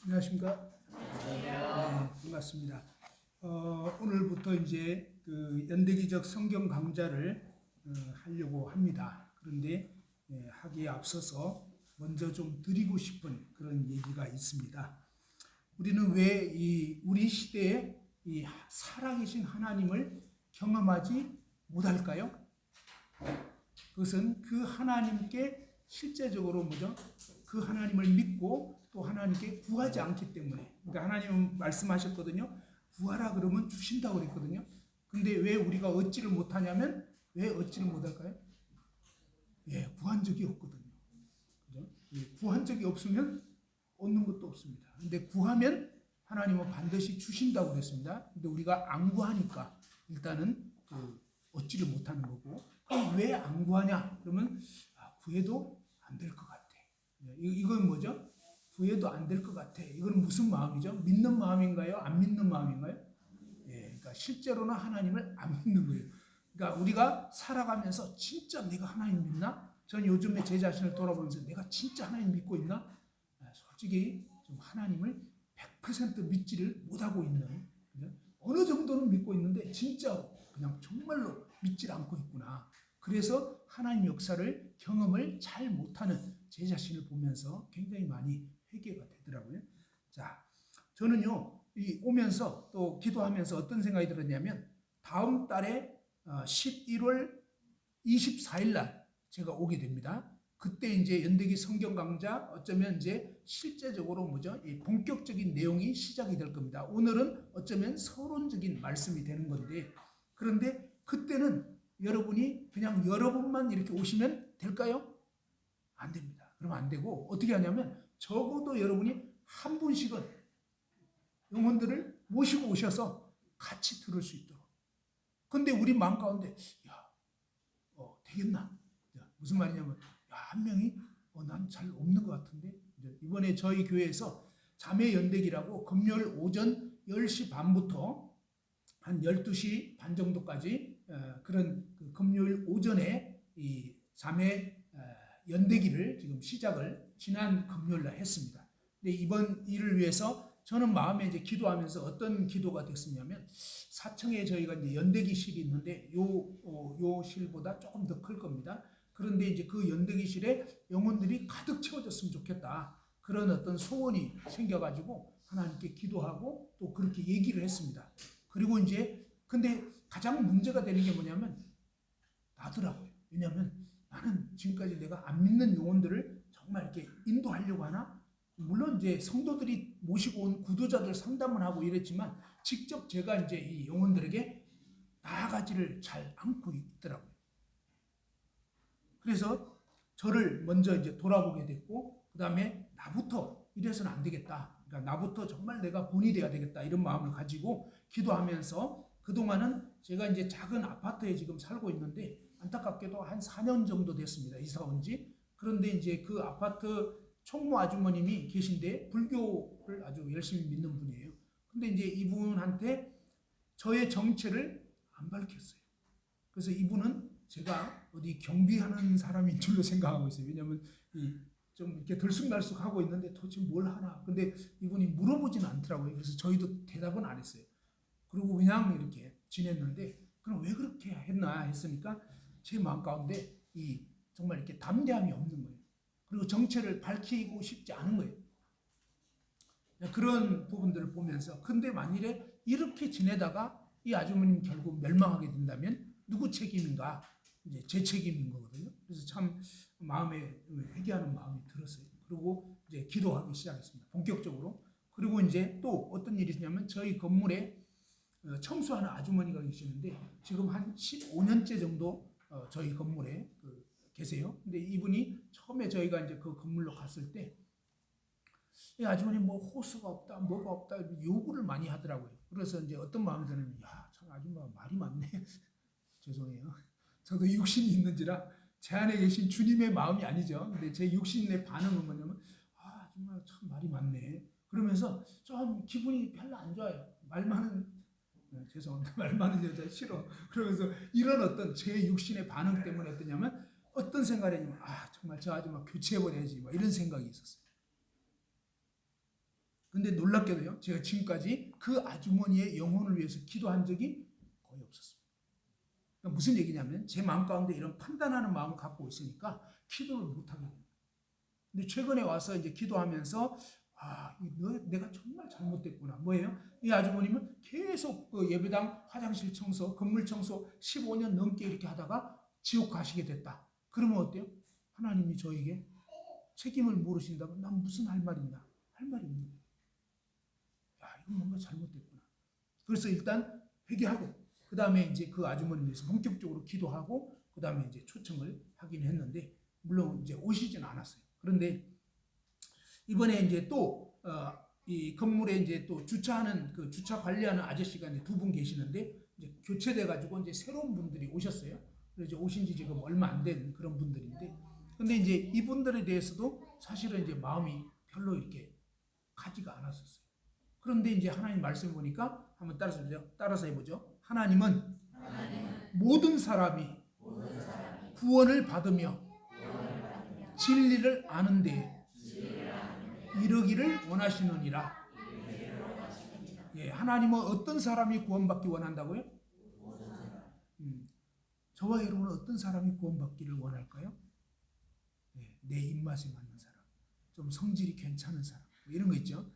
안녕하십니까? 네, 반갑습니다. 오늘부터 이제 그 연대기적 성경 강좌를 하려고 합니다. 그런데 하기에 앞서서 먼저 좀 드리고 싶은 그런 얘기가 있습니다. 우리는 왜 우리 시대에 이 살아계신 하나님을 경험하지 못할까요? 그것은 그 하나님께 실제적으로 그 하나님을 믿고 또 하나님께 구하지 않기 때문에. 그러니까 하나님은 말씀하셨거든요. 구하라 그러면 주신다고 그랬거든요. 근데 왜 우리가 얻지를 못하냐면 왜 얻지를 못할까요? 구한 적이 없거든요. 그죠? 구한 적이 없으면 얻는 것도 없습니다. 근데 구하면 하나님은 반드시 주신다고 그랬습니다. 근데 우리가 안 구하니까 일단은 얻지를 못하는 거고. 그럼 왜 안 구하냐? 그러면 구해도 안 될 것 같아. 이건 뭐죠? 구해도 안 될 것 같아. 이건 무슨 마음이죠? 믿는 마음인가요? 안 믿는 마음인가요? 그러니까 실제로는 하나님을 안 믿는 거예요. 그러니까 우리가 살아가면서 진짜 내가 하나님 믿나? 전 요즘에 제 자신을 돌아보면서 내가 진짜 하나님 믿고 있나? 솔직히 좀 하나님을 100% 믿지를 못하고 있는, 어느 정도는 믿고 있는데 진짜 그냥 정말로 믿질 않고 있구나. 그래서 하나님 역사를 경험을 잘 못하는 제 자신을 보면서 굉장히 많이 회개가 되더라고요. 자, 저는요, 오면서 또 기도하면서 어떤 생각이 들었냐면, 다음 달에 11월 24일 날 제가 오게 됩니다. 그때 이제 연대기 성경 강좌 어쩌면 이제 실제적으로 이 본격적인 내용이 시작이 될 겁니다. 오늘은 어쩌면 서론적인 말씀이 되는 건데, 그런데 그때는 여러분이 그냥 여러분만 이렇게 오시면 될까요? 안 됩니다. 그러면 안 되고 어떻게 하냐면 적어도 여러분이 한 분씩은 영혼들을 모시고 오셔서 같이 들을 수 있도록. 근데 우리 마음 가운데 되겠나? 무슨 말이냐면 한 명이 난 잘 없는 것 같은데. 이번에 저희 교회에서 자매연대기라고 금요일 오전 10시 반부터 한 12시 반 정도까지 그런 금요일 오전에 이 자매 연대기를 지금 시작을 지난 금요일 날 했습니다. 근데 이번 일을 위해서 저는 마음에 이제 기도하면서 어떤 기도가 됐었냐면, 4층에 저희가 이제 연대기실이 있는데 요 실보다 조금 더 클 겁니다. 그런데 이제 그 연대기실에 영혼들이 가득 채워졌으면 좋겠다. 그런 어떤 소원이 생겨가지고 하나님께 기도하고 또 그렇게 얘기를 했습니다. 그리고 이제 근데 가장 문제가 되는 게 뭐냐면 나더라고요. 왜냐하면 나는 지금까지 내가 안 믿는 영혼들을 정말 이렇게 인도하려고 하나? 물론 이제 성도들이 모시고 온 구도자들 상담을 하고 이랬지만 직접 제가 이제 이 영혼들에게 나아가지를 잘 않고 있더라고요. 그래서 저를 먼저 이제 돌아보게 됐고, 그 다음에 나부터 이래서는 안 되겠다. 그러니까 나부터 정말 내가 본이 돼야 되겠다. 이런 마음을 가지고 기도하면서 그동안은 제가 이제 작은 아파트에 지금 살고 있는데 안타깝게도 한 4년 정도 됐습니다. 이사 온 지. 그런데 이제 그 아파트 총무 아주머님이 계신데 불교를 아주 열심히 믿는 분이에요. 근데 이제 이분한테 저의 정체를 안 밝혔어요. 그래서 이분은 제가 어디 경비하는 사람인 줄로 생각하고 있어요. 왜냐하면 좀 이렇게 들쑥날쑥 하고 있는데 도대체 뭘 하나. 근데 이분이 물어보지는 않더라고요. 그래서 저희도 대답은 안 했어요. 그리고 그냥 이렇게 지냈는데, 그럼 왜 그렇게 했나 했으니까 제 마음 가운데 정말 이렇게 담대함이 없는 거예요. 그리고 정체를 밝히고 싶지 않은 거예요. 그런 부분들을 보면서, 근데 만일에 이렇게 지내다가 이 아주머님 결국 멸망하게 된다면 누구 책임인가? 이제 제 책임인 거거든요. 그래서 참 마음에 회개하는 마음이 들었어요. 그리고 이제 기도하기 시작했습니다. 본격적으로. 그리고 이제 또 어떤 일이 있냐면 저희 건물에 청소하는 아주머니가 계시는데 지금 한 15년째 정도 저희 건물에 계세요. 근데 이분이 처음에 저희가 이제 그 건물로 갔을 때 이 아주머니 뭐 호수가 없다, 뭐가 없다 요구를 많이 하더라고요. 그래서 이제 어떤 마음이 드냐면 참 아줌마 말이 많네. 죄송해요. 저도 육신이 있는지라 제 안에 계신 주님의 마음이 아니죠. 근데 제 육신의 반응은 뭐냐면 정말 참 말이 많네. 그러면서 좀 기분이 별로 안 좋아요. 말 많은 죄송합니다. 말 많은 여자 싫어. 그러면서 이런 어떤 제 육신의 반응 때문에 어떠냐면 어떤 생각이 했냐면 정말 저 아줌마 교체해버려야지 이런 생각이 있었어요. 그런데 놀랍게도요, 제가 지금까지 그 아주머니의 영혼을 위해서 기도한 적이 거의 없었습니다. 그러니까 무슨 얘기냐면 제 마음 가운데 이런 판단하는 마음을 갖고 있으니까 기도를 못하게 됩니다. 근데 최근에 와서 이제 기도하면서 내가 정말 잘못됐구나. 뭐예요? 이 아주머님은 계속 그 예배당 화장실 청소, 건물 청소 15년 넘게 이렇게 하다가 지옥 가시게 됐다. 그러면 어때요? 하나님이 저에게 책임을 물으신다면 난 무슨 할 말이 있나? 할 말이 없는 거예요. 이건 뭔가 잘못됐구나. 그래서 일단 회개하고 그 다음에 이제 그 아주머니를 위해서 본격적으로 기도하고 그 다음에 이제 초청을 하긴 했는데 물론 이제 오시진 않았어요. 그런데 이번에 이제 또 이 건물에 이제 또 주차하는 그 주차 관리하는 아저씨가 이제 두 분 계시는데 이제 교체돼 가지고 이제 새로운 분들이 오셨어요. 그래서 이제 오신지 지금 얼마 안 된 그런 분들인데, 근데 이제 이분들에 대해서도 사실은 이제 마음이 별로 이렇게 가지가 않았었어요. 그런데 이제 하나님 말씀 보니까 한번 따라서 해보죠. 하나님은 모든 사람이 구원을 받으며 진리를 아는데 이르기를 원하시느니라. 예, 하나님은 어떤 사람이 구원받기 원한다고요? 저와 여러분은 어떤 사람이 구원받기를 원할까요? 예, 내 입맛에 맞는 사람, 좀 성질이 괜찮은 사람, 뭐 이런 거 있죠.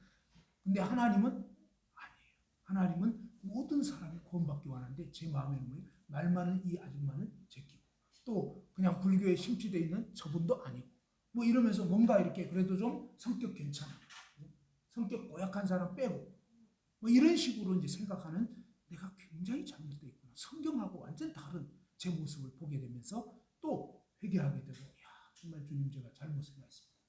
근데 하나님은 아니에요. 하나님은 모든 사람이 구원받기 원하는데 제 마음에는 뭐예요? 말 많은 이 아줌마는 제끼고 또 그냥 불교에 심취되어 있는 저분도 아니고 뭐 이러면서 뭔가 이렇게 그래도 좀 성격 괜찮아, 성격 고약한 사람 빼고 뭐 이런 식으로 이제 생각하는 내가 굉장히 잘못되어 있구나. 성경하고 완전 다른 제 모습을 보게 되면서 또 회개하게 되고 정말 주님 제가 잘못을 했습니다.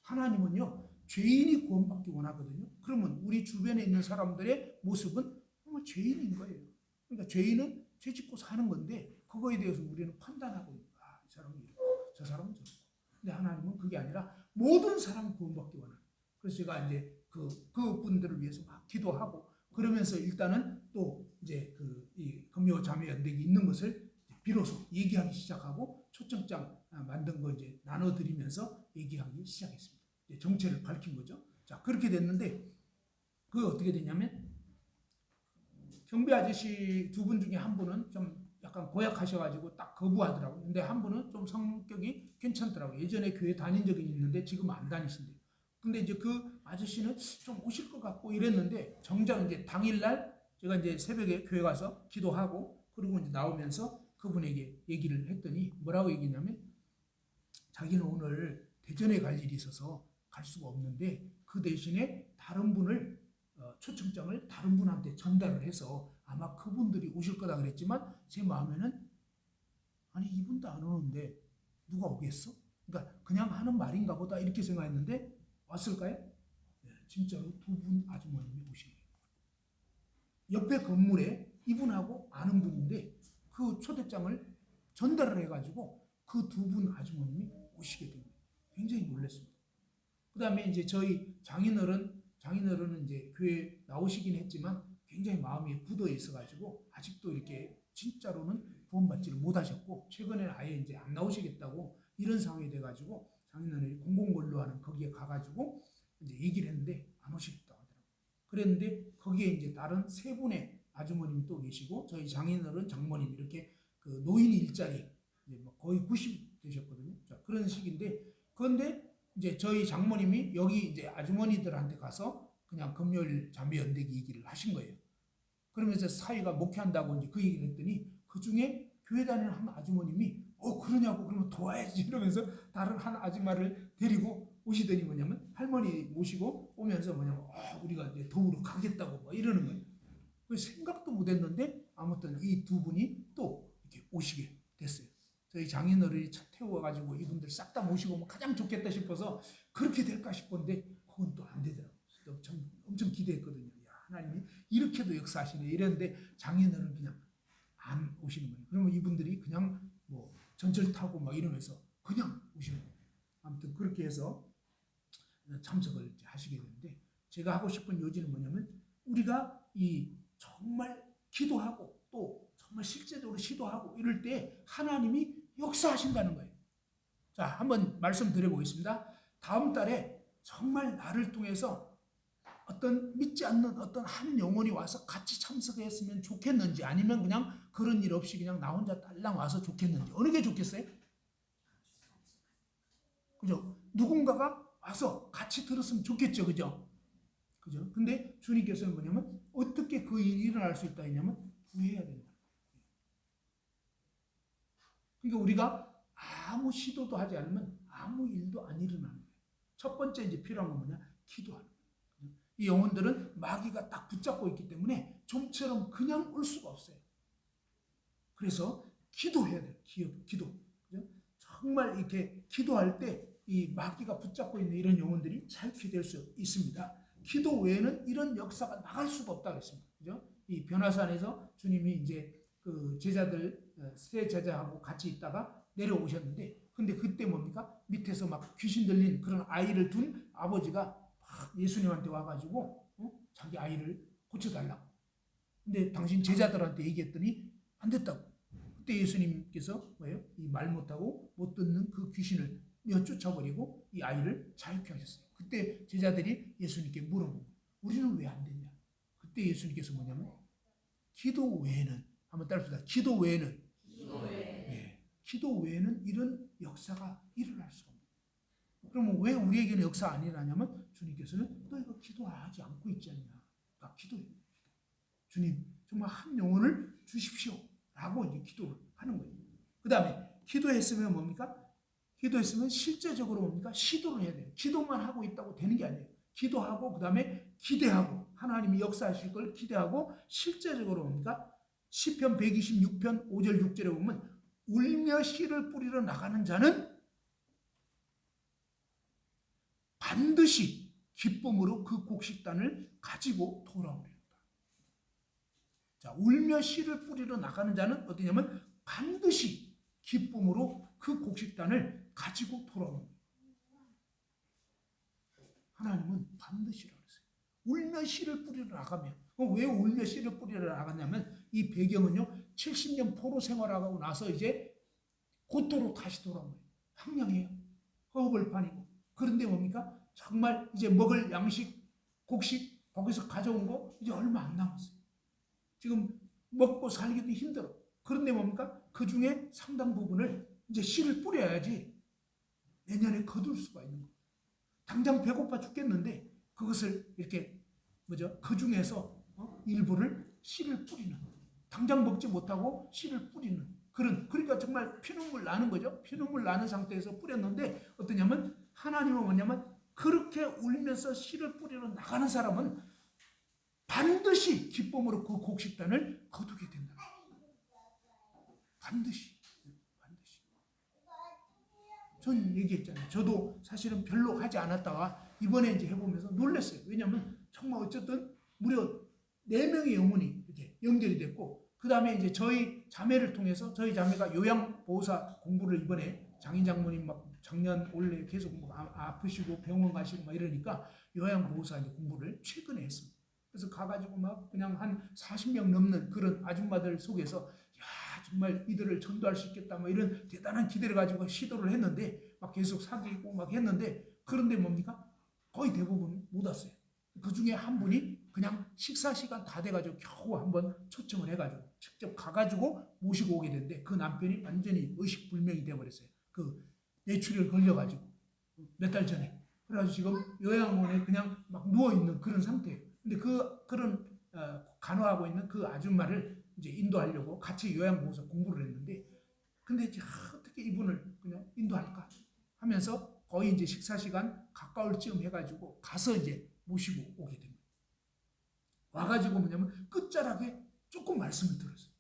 하나님은요 죄인이 구원받기 원하거든요. 그러면 우리 주변에 있는 사람들의 모습은 정말 죄인인 거예요. 그러니까 죄인은 죄 짓고 사는 건데 그거에 대해서 우리는 판단하고 이 사람은 이렇고 저 사람은 저렇고. 근데 하나님은 그게 아니라 모든 사람 구원받기 원하는. 그래서 제가 이제 그 분들을 위해서 막 기도하고 그러면서 일단은 또 이제 이 금요 자매 연대기 있는 것을 비로소 얘기하기 시작하고 초청장 만든 거 이제 나눠드리면서 얘기하기 시작했습니다. 이제 정체를 밝힌 거죠. 자, 그렇게 됐는데 그게 어떻게 되냐면 경비 아저씨 두 분 중에 한 분은 좀 약간 고약하셔가지고 딱 거부하더라고요. 근데 한 분은 좀 성격이 괜찮더라고요. 예전에 교회 다닌 적이 있는데 지금 안 다니신대요. 근데 이제 그 아저씨는 좀 오실 것 같고 이랬는데 정작 이제 당일날 제가 이제 새벽에 교회 가서 기도하고 그리고 이제 나오면서 그분에게 얘기를 했더니 뭐라고 얘기냐면 자기는 오늘 대전에 갈 일이 있어서 갈 수가 없는데 그 대신에 다른 분을 초청장을 다른 분한테 전달을 해서 아마 그분들이 오실 거다 그랬지만 제 마음에는 아니 이분도 안 오는데 누가 오겠어? 그러니까 그냥 하는 말인가 보다 이렇게 생각했는데 왔을까요? 네, 진짜로 두 분 아주머님이 오신 거예요. 옆에 건물에 이분하고 아는 분인데 그 초대장을 전달을 해가지고 그 두 분 아주머님이 오시게 된 거예요. 굉장히 놀랐습니다. 그 다음에 이제 저희 장인어른은 이제 교회 나오시긴 했지만 굉장히 마음이 굳어 있어가지고 아직도 이렇게 진짜로는 구원받지를 못하셨고 최근에는 아예 이제 안 나오시겠다고 이런 상황이 돼가지고 장인어른이 공공권로하는 거기에 가가지고 이제 얘기를 했는데 안 오시겠다고 하더라고요. 그랬는데 거기에 이제 다른 세 분의 아주머님이 또 계시고 저희 장인어른, 장모님 이렇게 그 노인 일자리 이제 뭐 거의 90 되셨거든요. 자, 그런 식인데 그런데 이제 저희 장모님이 여기 이제 아주머니들한테 가서 그냥 금요일 자매 연대기 얘기를 하신 거예요. 그러면서 사위가 목회한다고 이제 그 얘기를 했더니 그 중에 교회 다니는 한 아주머님이 그러냐고 그러면 도와야지 이러면서 다른 한 아줌마를 데리고 오시더니 뭐냐면 할머니 모시고 오면서 뭐냐면 우리가 이제 도우러 가겠다고 막 이러는 거예요. 생각도 못했는데 아무튼 이 두 분이 또 이렇게 오시게 됐어요. 저희 장인어른이 차 태워가지고 이분들 싹 다 모시고 오면 가장 좋겠다 싶어서 그렇게 될까 싶었는데 그건 또 안 되더라고요. 엄청 기대했거든요. 야, 하나님이 이렇게도 역사하시네 이랬는데 장인어른 그냥 안 오시는 거예요. 그러면 이분들이 그냥 뭐 전철 타고 막 이러면서 그냥 오시는 거예요. 아무튼 그렇게 해서 참석을 하시게 되는데 제가 하고 싶은 요지는 뭐냐면 우리가 이 정말 기도하고 또 정말 실제적으로 시도하고 이럴 때 하나님이 역사하신다는 거예요. 자, 한번 말씀드려 보겠습니다. 다음 달에 정말 나를 통해서 어떤 믿지 않는 어떤 한 영혼이 와서 같이 참석했으면 좋겠는지, 아니면 그냥 그런 일 없이 그냥 나 혼자 딸랑 와서 좋겠는지, 어느 게 좋겠어요? 그죠? 누군가가 와서 같이 들었으면 좋겠죠. 그죠? 그죠? 근데 주님께서는 뭐냐면 어떻게 그 일이 일어날 수 있다 했냐면 구해야 된다. 그러니까 우리가 아무 시도도 하지 않으면 아무 일도 안 일어나는 거예요. 첫 번째 이제 필요한 건 뭐냐? 기도하는 거예요. 이 영혼들은 마귀가 딱 붙잡고 있기 때문에 좀처럼 그냥 올 수가 없어요. 그래서 기도해야 돼요. 기도. 그죠? 정말 이렇게 기도할 때 이 마귀가 붙잡고 있는 이런 영혼들이 자유케될 수 있습니다. 기도 외에는 이런 역사가 나갈 수가 없다고 했습니다. 그죠? 이 변화산에서 주님이 이제 그 제자들, 세 제자하고 같이 있다가 내려오셨는데, 근데 그때 뭡니까? 밑에서 막 귀신 들린 그런 아이를 둔 아버지가 막 예수님한테 와가지고 자기 아이를 고쳐달라고. 근데 당신 제자들한테 얘기했더니 안 됐다고. 그때 예수님께서 뭐예요? 이 말 못하고 못 듣는 그 귀신을 쫓아버리고 이 아이를 자유케 하셨어요. 그때 제자들이 예수님께 물어보고, 우리는 왜 안 됐냐? 그때 예수님께서 뭐냐면 기도 외에는, 한번 따라합시다. 기도 외에는, 예, 기도 외에는 이런 역사가 일어날 수가 없어요. 그러면 왜 우리에게는 역사 안 일어나냐면 주님께서는 너희가 기도하지 않고 있지 않냐? 나 기도해. 주님 정말 한 영혼을 주십시오 라고 이제 기도를 하는 거예요. 그 다음에 기도했으면 뭡니까? 기도했으면 실제적으로 뭡니까? 시도를 해야 돼요. 기도만 하고 있다고 되는 게 아니에요. 기도하고 그 다음에 기대하고, 하나님이 역사하실 걸 기대하고, 실제적으로 뭡니까? 시편 126편 5절 6절에 보면 울며 씨를 뿌리러 나가는 자는 반드시 기쁨으로 그 곡식단을 가지고 돌아오리로다. 자, 울며 씨를 뿌리러 나가는 자는 어떠냐면 반드시 기쁨으로 그 곡식단을 가지고 돌아오는 거예요. 하나님은 반드시라고 했어요. 울며 씨를 뿌리러 나가면, 왜 울며 씨를 뿌리러 나갔냐면 이 배경은요, 70년 포로 생활하고 나서 이제 고토로 다시 돌아온 거예요. 황량해요. 허벌판이고. 그런데 뭡니까? 정말 이제 먹을 양식, 곡식 거기서 가져온 거 이제 얼마 안 남았어요. 지금 먹고 살기도 힘들어. 그런데 뭡니까? 그 중에 상당 부분을 이제 씨를 뿌려야지 내년에 거둘 수가 있는 거예요. 당장 배고파 죽겠는데 그것을 이렇게 그 중에서 일부를 씨를 뿌리는, 당장 먹지 못하고 씨를 뿌리는 그런, 그러니까 정말 피눈물 나는 거죠. 피눈물 나는 상태에서 뿌렸는데 어떠냐면 하나님은 뭐냐면 그렇게 울면서 씨를 뿌리러 나가는 사람은 반드시 기쁨으로 그 곡식단을 거두게 된다. 반드시. 전 얘기했잖아요. 저도 사실은 별로 하지 않았다가 이번에 이제 해보면서 놀랐어요. 왜냐하면 정말 어쨌든 무려 4명의 영혼이 이렇게 연결이 됐고, 그 다음에 이제 저희 자매를 통해서, 저희 자매가 요양보호사 공부를 이번에 장인 장모님 막 작년 올해 계속 아프시고 병원 가시고 막 이러니까 요양보호사 이제 공부를 최근에 했습니다. 그래서 가가지고 막 그냥 한 40명 넘는 그런 아줌마들 속에서 정말 이들을 전도할 수 있겠다 뭐 이런 대단한 기대를 가지고 시도를 했는데 막 계속 사귀고 막 했는데, 그런데 뭡니까? 거의 대부분 못 왔어요. 그 중에 한 분이 그냥 식사 시간 다 돼가지고 겨우 한번 초청을 해가지고 직접 가가지고 모시고 오게 됐는데 그 남편이 완전히 의식불명이 돼버렸어요. 그 뇌출혈 걸려가지고 몇 달 전에. 그래가지고 지금 요양원에 그냥 막 누워있는 그런 상태예요. 근데 그런 간호하고 있는 그 아줌마를 이제 인도하려고 같이 요양보호사 공부를 했는데, 근데 이제 어떻게 이분을 그냥 인도할까 하면서 거의 이제 식사 시간 가까울 즈음 해가지고 가서 이제 모시고 오게 된 거예요. 와가지고 뭐냐면 끝자락에 조금 말씀을 들었어요.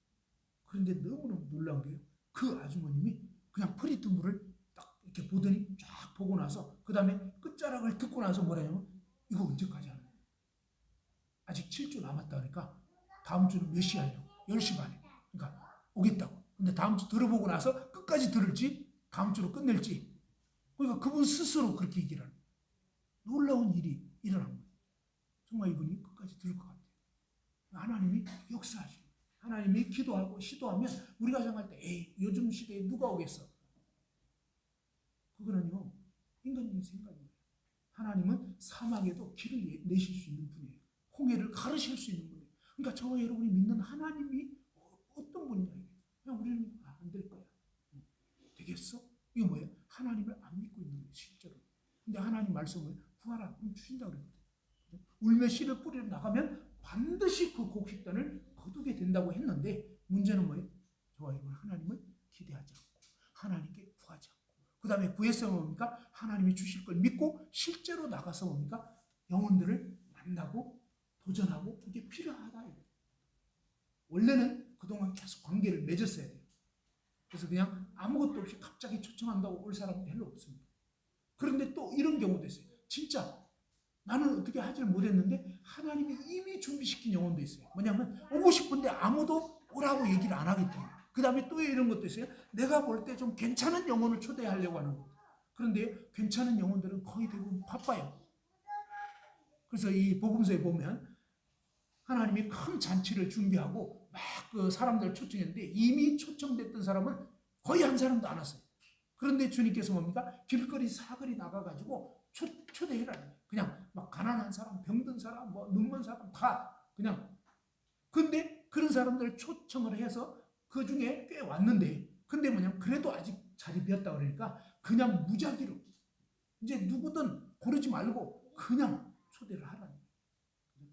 그런데 너무너무 놀라운 게요, 그 아주머님이 그냥 프리트물을 딱 이렇게 보더니 쫙 보고 나서 그 다음에 끝자락을 듣고 나서 뭐라냐면 이거 언제까지 하는 거예요? 아직 7주 남았다 그러니까 다음 주는 몇 시에 하냐고. 10시 반에. 그러니까 오겠다고. 근데 다음 주 들어보고 나서 끝까지 들을지 다음 주로 끝낼지. 그러니까 그분 스스로 그렇게 얘기를 하는 거예요. 놀라운 일이 일어난 거예요. 정말 이분이 끝까지 들을 것 같아요. 하나님이 역사하시는 거예요. 하나님이 기도하고 시도하면 우리가 생각할 때 에이 요즘 시대에 누가 오겠어. 그거는요 인간적인 생각이에요. 하나님은 사막에도 길을 내실 수 있는 분이에요. 홍해를 가르실 수 있는 분이에요. 그러니까 저와 여러분이 믿는 하나님이 어떤 분이냐. 그냥 우리는 안 될 거야. 되겠어? 이거 뭐예요? 하나님을 안 믿고 있는 거예요. 실제로. 근데 하나님 말씀을 구하라. 그럼 주신다 그러거든요. 울며 씨를 뿌리러 나가면 반드시 그 곡식단을 거두게 된다고 했는데 문제는 뭐예요? 저와 여러분 하나님을 기대하지 않고 하나님께 구하지 않고 그 다음에 구해서 뭡니까? 하나님이 주실 걸 믿고 실제로 나가서 뭡니까? 영혼들을 만나고 도전하고 이게 필요하다. 원래는 그동안 계속 관계를 맺었어야 돼요. 그래서 그냥 아무것도 없이 갑자기 초청한다고 올 사람은 별로 없습니다. 그런데 또 이런 경우도 있어요. 진짜 나는 어떻게 하지를 못했는데 하나님이 이미 준비시킨 영혼도 있어요. 뭐냐면 오고 싶은데 아무도 오라고 얘기를 안 하기 때문에. 그 다음에 또 이런 것도 있어요. 내가 볼 때 좀 괜찮은 영혼을 초대하려고 하는 거예요. 그런데 괜찮은 영혼들은 거의 대부분 바빠요. 그래서 이 복음서에 보면 하나님이 큰 잔치를 준비하고 막 그 사람들을 초청했는데 이미 초청됐던 사람은 거의 한 사람도 안 왔어요. 그런데 주님께서 뭡니까? 길거리 사거리 나가가지고 초대해라는 거예요. 그냥 막 가난한 사람, 병든 사람, 뭐 눈먼 사람 다 그냥. 근데 그런 사람들을 초청을 해서 그 중에 꽤 왔는데 근데 뭐냐면 그래도 아직 자리 비었다 그러니까 그냥 무작위로 이제 누구든 고르지 말고 그냥 초대를 하라는 거예요.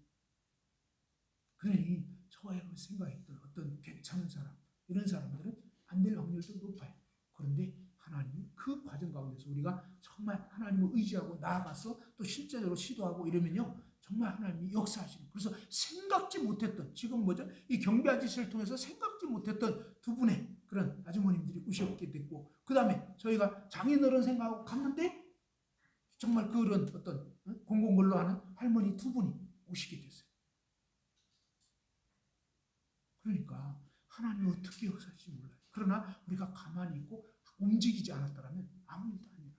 그러니 저와 여러분 생각했던 어떤 괜찮은 사람 이런 사람들은 안 될 확률도 높아요. 그런데 하나님이 그 과정 가운데서 우리가 정말 하나님을 의지하고 나아가서 또 실제적으로 시도하고 이러면요 정말 하나님이 역사하시는. 그래서 생각지 못했던 지금 뭐죠? 이 경비 아저씨를 통해서 생각지 못했던 두 분의 그런 아주머님들이 오셨게 됐고 그 다음에 저희가 장인어른 생각하고 갔는데 정말 그런 어떤 공공근로 하는 할머니 두 분이 오시게 됐어요. 그러니까 하나님이 어떻게 역사할지 몰라요. 그러나 우리가 가만히 있고 움직이지 않았다면 아무 일도 아니라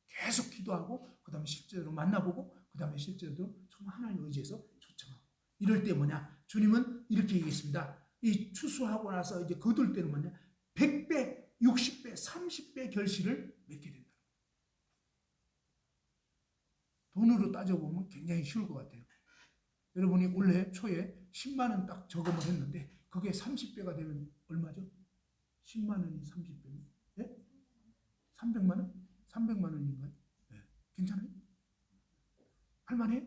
계속 기도하고 그 다음에 실제로 만나보고 그 다음에 실제로 정말 하나님 의지해서 초청하고 이럴 때 뭐냐 주님은 이렇게 얘기했습니다. 이 추수하고 나서 이제 거둘 때는 뭐냐 100배, 60배, 30배 결실을 맺게 된다. 돈으로 따져보면 굉장히 쉬울 것 같아요. 여러분이 올해 초에 10만 원 딱 저금을 했는데 그게 30배가 되면 얼마죠? 10만 원이 30배면 예? 300만 원? 300만 원인가요? 네. 괜찮아요? 할만해요?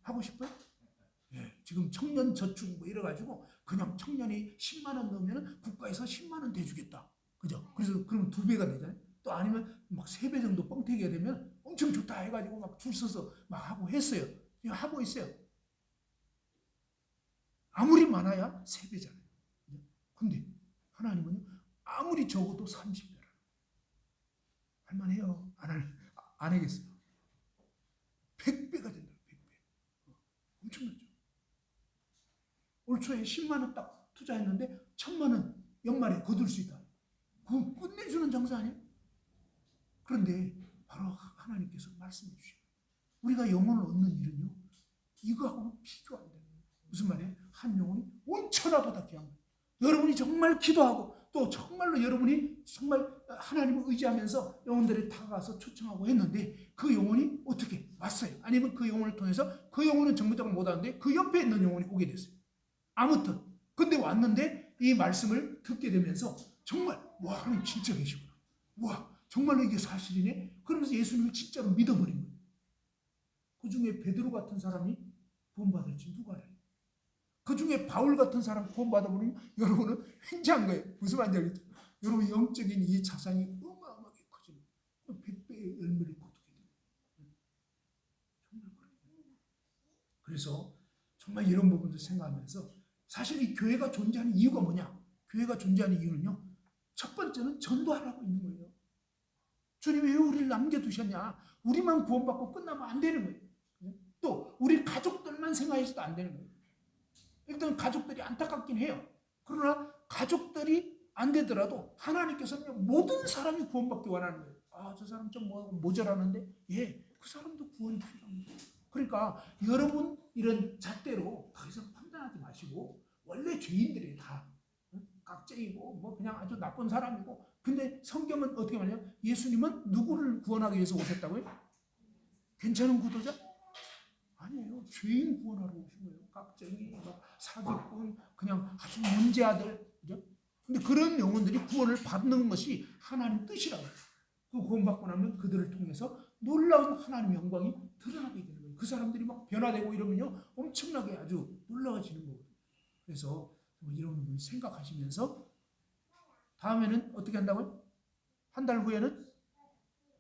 하고 싶어요? 예. 지금 청년 저축 뭐 이래가지고 그냥 청년이 10만 원 넣으면 국가에서 10만 원 대주겠다. 그죠? 그래서 그러면 2배가 되잖아요. 또 아니면 막 3배 정도 뻥튀기가 되면 엄청 좋다 해가지고 막 줄 서서 막 하고 했어요. 하고 있어요. 아무리 많아야 3배잖아요. 근데 하나님은 아무리 적어도 30배라. 할만해요? 안 하겠어요. 100배가 된다. 100배. 엄청나죠. 올 초에 10만 원 딱 투자했는데 1000만 원 연말에 거둘 수 있다. 그건 끝내주는 장사 아니에요? 그런데 바로 하나님께서 말씀해 주시고 우리가 영혼을 얻는 일은요. 이거하고는 비교 안 돼요. 무슨 말이에요? 한 영혼이 온천하보다 귀한 거예요. 여러분이 정말 기도하고 또 정말로 여러분이 정말 하나님을 의지하면서 영혼들을 다가가서 초청하고 했는데 그 영혼이 어떻게 왔어요? 아니면 그 영혼을 통해서 그 영혼은 정거장을 못 하는데 그 옆에 있는 영혼이 오게 됐어요. 아무튼 근데 왔는데 이 말씀을 듣게 되면서 정말 와 하나님 진짜 계시구나. 와 정말로 이게 사실이네. 그러면서 예수님을 진짜로 믿어버린 거예요. 그 중에 베드로 같은 사람이 구원받을지 누가 알아요? 그 중에 바울 같은 사람 구원받아버리면 여러분은 횡재한 거예요. 무슨 말인지 알겠죠? 여러분 영적인 이 자산이 어마어마하게 커지는 100배의 열매를 거두게 돼요. 정말 그래요. 그래서 정말 이런 부분도 생각하면서 사실 이 교회가 존재하는 이유가 뭐냐? 교회가 존재하는 이유는요. 첫 번째는 전도하라고 있는 거예요. 주님이 왜 우리를 남겨두셨냐? 우리만 구원받고 끝나면 안 되는 거예요. 또 우리 가족들만 생각해서도 안 되는 거예요. 일단 가족들이 안타깝긴 해요. 그러나 가족들이 안 되더라도 하나님께서는 모든 사람이 구원받기 원하는 거예요. 아, 저 사람 좀 모자라는데? 예, 그 사람도 구원이 필요합니다. 그러니까 여러분 이런 잣대로 더 이상 판단하지 마시고 원래 죄인들이 다 깍쟁이고 뭐 그냥 아주 나쁜 사람이고 근데 성경은 어떻게 말하냐? 예수님은 누구를 구원하기 위해서 오셨다고요? 괜찮은 구도자? 아니에요. 죄인 구원하러 오신 거예요. 깍쟁이, 막 사기꾼, 그냥 아주 문제아들, 그죠? 근데 그런 영혼들이 구원을 받는 것이 하나님 뜻이라고 해요. 그 구원받고 나면 그들을 통해서 놀라운 하나님의 영광이 드러나게 되는 거예요. 그 사람들이 막 변화되고 이러면요, 엄청나게 아주 놀라워지는 거거든요. 그래서 이런 분 생각하시면서 다음에는 어떻게 한다고요? 한 달 후에는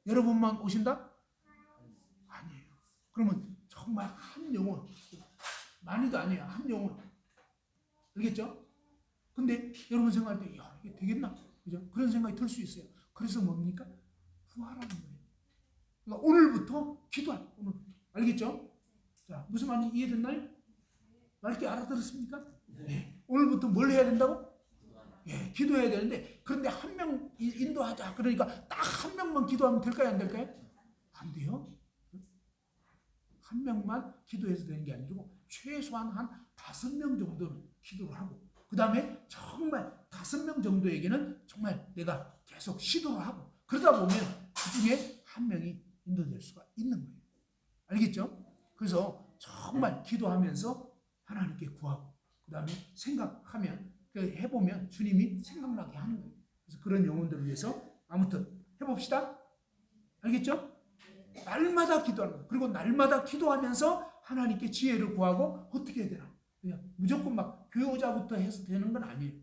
여러분만 오신다? 아니에요. 그러면 정말 한 영혼, 많이도 아니에요. 한 영혼. 알겠죠? 근데 여러분 생각할 때, 야, 이게 되겠나? 그죠? 그런 생각이 들 수 있어요. 그래서 뭡니까? 구하라는 거예요. 그러니까 오늘부터 기도하라. 오늘부터. 알겠죠? 자, 무슨 말인지 이해됐나요? 맑게 알아들었습니까? 네. 오늘부터 뭘 해야 된다고? 예, 기도해야 되는데, 그런데 한 명 인도하자. 그러니까 딱 한 명만 기도하면 될까요? 안 될까요? 안 돼요. 한 명만 기도해서 되는 게 아니고 최소한 한 5명 정도는 기도를 하고, 그 다음에 정말 5명 정도에게는 정말 내가 계속 시도를 하고, 그러다 보면 그 중에 한 명이 인도될 수가 있는 거예요. 알겠죠? 그래서 정말 기도하면서 하나님께 구하고, 그 다음에 생각하면, 해보면 주님이 생각나게 하는 거예요. 그래서 그런 영혼들을 위해서 아무튼 해봅시다. 알겠죠? 날마다 기도하는 거예요. 그리고 날마다 기도하면서 하나님께 지혜를 구하고 어떻게 해야 되나? 그냥 무조건 막 교호자부터 해서 되는 건 아니에요.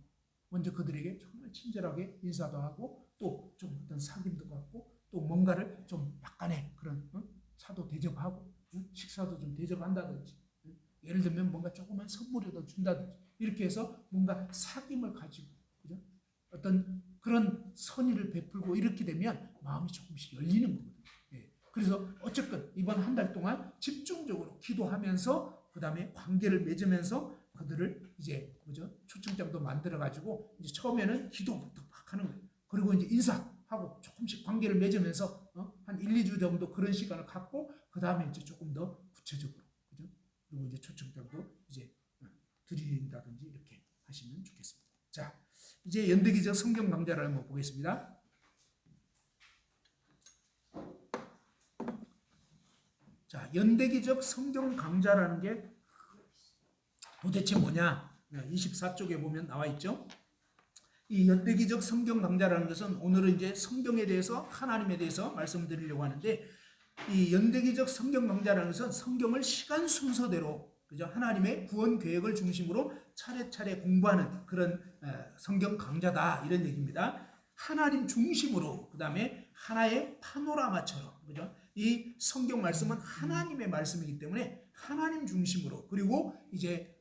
먼저 그들에게 정말 친절하게 인사도 하고, 또 좀 어떤 사귐도 갖고, 또 뭔가를 좀 약간의 그런 차도 대접하고, 식사도 좀 대접한다든지, 예를 들면 뭔가 조그만 선물이라도 준다든지, 이렇게 해서 뭔가 사귐을 가지고, 그죠? 어떤 그런 선의를 베풀고 이렇게 되면 마음이 조금씩 열리는 거거든요. 예. 그래서 어쨌든 이번 한 달 동안 집중적으로 기도하면서, 그 다음에 관계를 맺으면서 그들을 이제 초청장도 만들어 가지고 이제 처음에는 기도부터 막 하는 거예요. 그리고 이제 인사하고 조금씩 관계를 맺으면서 한 1, 2주 정도 그런 시간을 갖고, 그 다음에 이제 조금 더 구체적으로, 그죠? 그리고 이제 초청장도 이제 드린다든지 이렇게 하시면 좋겠습니다. 자, 이제 연대기적 성경 강좌를 한번 보겠습니다. 자, 연대기적 성경 강좌라는 게 도대체 뭐냐? 24쪽에 보면 나와 있죠. 이 연대기적 성경 강좌라는 것은 오늘은 이제 성경에 대해서, 하나님에 대해서 말씀드리려고 하는데, 이 연대기적 성경 강좌라는 것은 성경을 시간 순서대로, 그죠? 하나님의 구원 계획을 중심으로 차례차례 공부하는 그런 성경 강좌다, 이런 얘기입니다. 하나님 중심으로, 그 다음에 하나의 파노라마처럼, 그죠? 이 성경 말씀은 하나님의 말씀이기 때문에 하나님 중심으로, 그리고 이제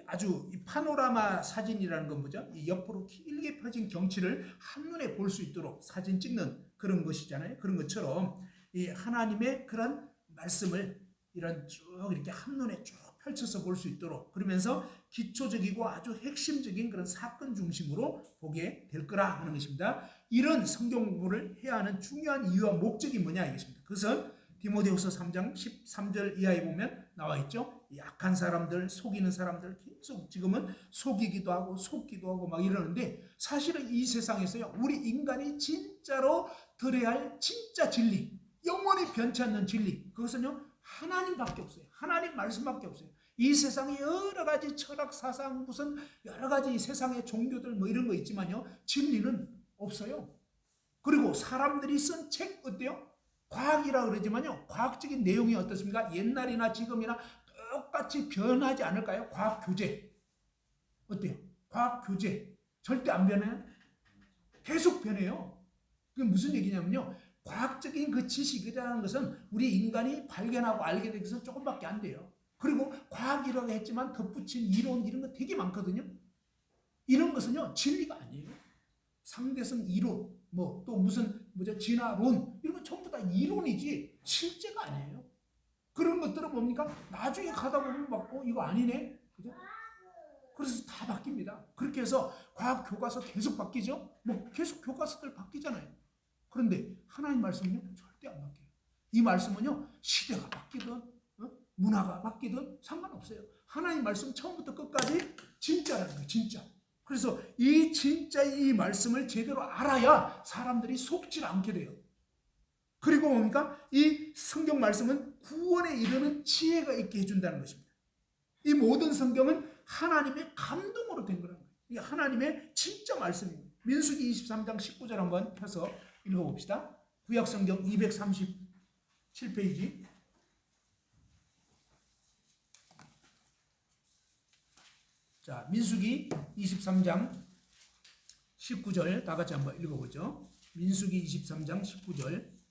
아주 이 파노라마 사진이라는 건 뭐죠? 이 옆으로 길게 펴진 경치를 한눈에 볼 수 있도록 사진 찍는 그런 것이잖아요. 그런 것처럼 이 하나님의 그런 말씀을 이런 쭉 이렇게 한눈에 쭉 펼쳐서 볼 수 있도록, 그러면서 기초적이고 아주 핵심적인 그런 사건 중심으로 보게 될 거라 하는 것입니다. 이런 성경 공부를 해야 하는 중요한 이유와 목적이 뭐냐 이것입니다. 그것은 디모데후서 3장 13절 이하에 보면 나와 있죠. 약한 사람들, 속이는 사람들 계속 지금은 속이기도 하고 속기도 하고 막 이러는데, 사실은 이 세상에서요, 우리 인간이 진짜로 들어야 할 진짜 진리, 영원히 변치 않는 진리, 그것은요 하나님밖에 없어요. 하나님 말씀밖에 없어요. 이 세상에 여러 가지 철학 사상, 무슨 여러 가지 세상의 종교들 뭐 이런 거 있지만요, 진리는 없어요. 그리고 사람들이 쓴 책 어때요? 과학이라 그러지만요, 과학적인 내용이 어떻습니까? 옛날이나 지금이나 똑같이 변하지 않을까요? 과학 교재 어때요? 과학 교재 절대 안 변해요? 계속 변해요. 그게 무슨 얘기냐면요, 과학적인 그 지식이라는 것은 우리 인간이 발견하고 알게 된 것은 조금밖에 안 돼요. 그리고 과학이라고 했지만 덧붙인 이론 이런 거 되게 많거든요. 이런 것은요 진리가 아니에요. 상대성 이론, 뭐 또 무슨 진화론, 이런 거 전부 다 이론이지 실제가 아니에요. 그런 것들은 뭡니까? 나중에 가다 보면 막 이거 아니네, 그죠? 그래서 다 바뀝니다. 그렇게 해서 과학 교과서 계속 바뀌죠. 뭐 계속 교과서들 바뀌잖아요. 그런데 하나님 말씀은요 절대 안 바뀌어요. 이 말씀은요 시대가 바뀌든 문화가 바뀌든 상관없어요. 하나님 말씀 처음부터 끝까지 진짜라는 거예요. 진짜. 그래서 이 진짜 이 말씀을 제대로 알아야 사람들이 속지 않게 돼요. 그리고 뭡니까? 이 성경 말씀은 구원에 이르는 지혜가 있게 해준다는 것입니다. 이 모든 성경은 하나님의 감동으로 된 거라는 거예요. 이 하나님의 진짜 말씀입니다. 민수기 23장 19절 한번 펴서 읽어봅시다. 구약성경 237페이지. 자, 민수기 23장 19절 다 같이 한번 읽어보죠. 민수기 23장 19절.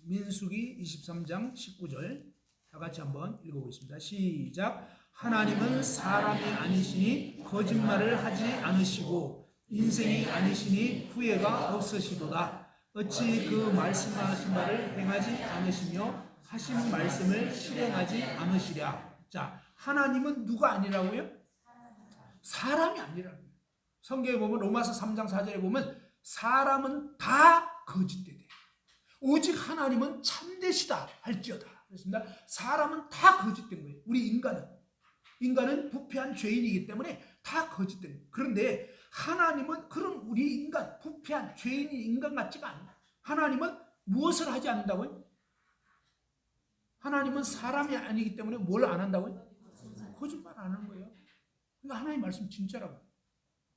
민수기 23장 19절 다 같이 한번 읽어보겠습니다. 시작. 하나님은 사람이 아니시니 거짓말을 하지 않으시고 인생이 아니시니 후회가 없으시도다. 어찌 그 말씀하신 바를 행하지 않으시며 하신 말씀을 실행하지 않으시랴. 자, 하나님은 누가 아니라고요? 사람이 아니라고요. 성경에 보면 로마서 3장 4절에 보면 사람은 다 거짓되대. 오직 하나님은 참되시다 할지어다. 그렇습니다. 사람은 다 거짓된 거예요. 우리 인간은 부패한 죄인이기 때문에 다 거짓된 거예요. 그런데 하나님은 그런 우리 인간, 부패한 죄인이 인간 같지가 않아요. 하나님은 무엇을 하지 않는다고요? 하나님은 사람이 아니기 때문에 뭘 안 한다고요? 거짓말 안 하는 거예요. 그러니까 하나님 말씀 진짜라고.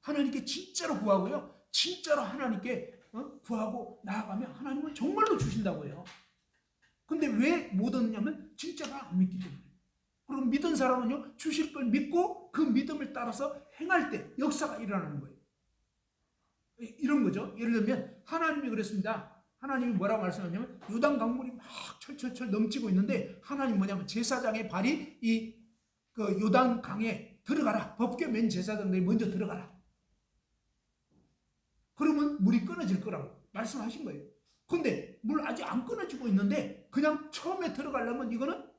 하나님께 진짜로 구하고요. 진짜로 하나님께 구하고 나아가면 하나님은 정말로 주신다고 해요. 근데 왜 못 얻느냐면 진짜가 안 믿기 때문에. 그리고 믿은 사람은요, 주실 걸 믿고 그 믿음을 따라서 행할 때 역사가 일어나는 거예요. 이런 거죠. 예를 들면 하나님이 그랬습니다. 하나님이 뭐라고 말씀하냐면 요단 강물이 막 철철철 넘치고 있는데 하나님 뭐냐면 제사장의 발이 그 요단 강에 들어가라. 법궤 맨 제사장들이 먼저 들어가라. 그러면 물이 끊어질 거라고 말씀하신 거예요. 근데 물 아직 안 끊어지고 있는데 그냥 처음에 들어가려면 이거는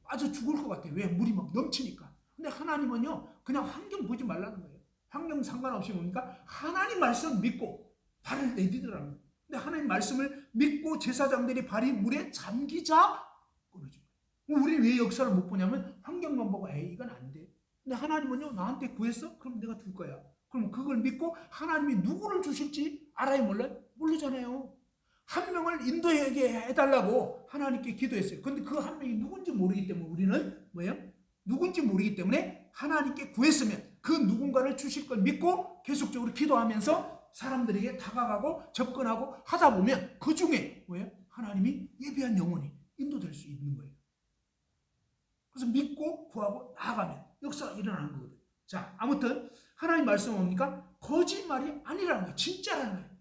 아주 죽을 것 같아요. 왜? 물이 막 넘치니까. 근데 하나님은요, 그냥 환경 보지 말라는 거예요. 환경 상관없이 뭡니까? 하나님 말씀 믿고 발을 내디더라는 거예요. 근데 하나님 말씀을 믿고 제사장들이 발이 물에 잠기자 끊어진 거예요. 우리 왜 역사를 못 보냐면 환경만 보고 에이 이건 안 돼. 근데 하나님은요, 나한테 구했어? 그럼 내가 줄 거야. 그럼 그걸 믿고 하나님이 누구를 주실지 알아요, 몰라요? 모르잖아요. 한 명을 인도하게 해달라고 하나님께 기도했어요. 근데 그 한 명이 누군지 모르기 때문에 우리는 뭐예요? 누군지 모르기 때문에 하나님께 구했으면 그 누군가를 주실 걸 믿고 계속적으로 기도하면서 사람들에게 다가가고 접근하고 하다 보면 그 중에 뭐예요? 하나님이 예비한 영혼이 인도될 수 있는 거예요. 그래서 믿고 구하고 나아가면 역사가 일어나는 거거든요. 자, 아무튼 하나님 말씀은 뭡니까? 거짓말이 아니라는 거예요. 진짜라는 거예요.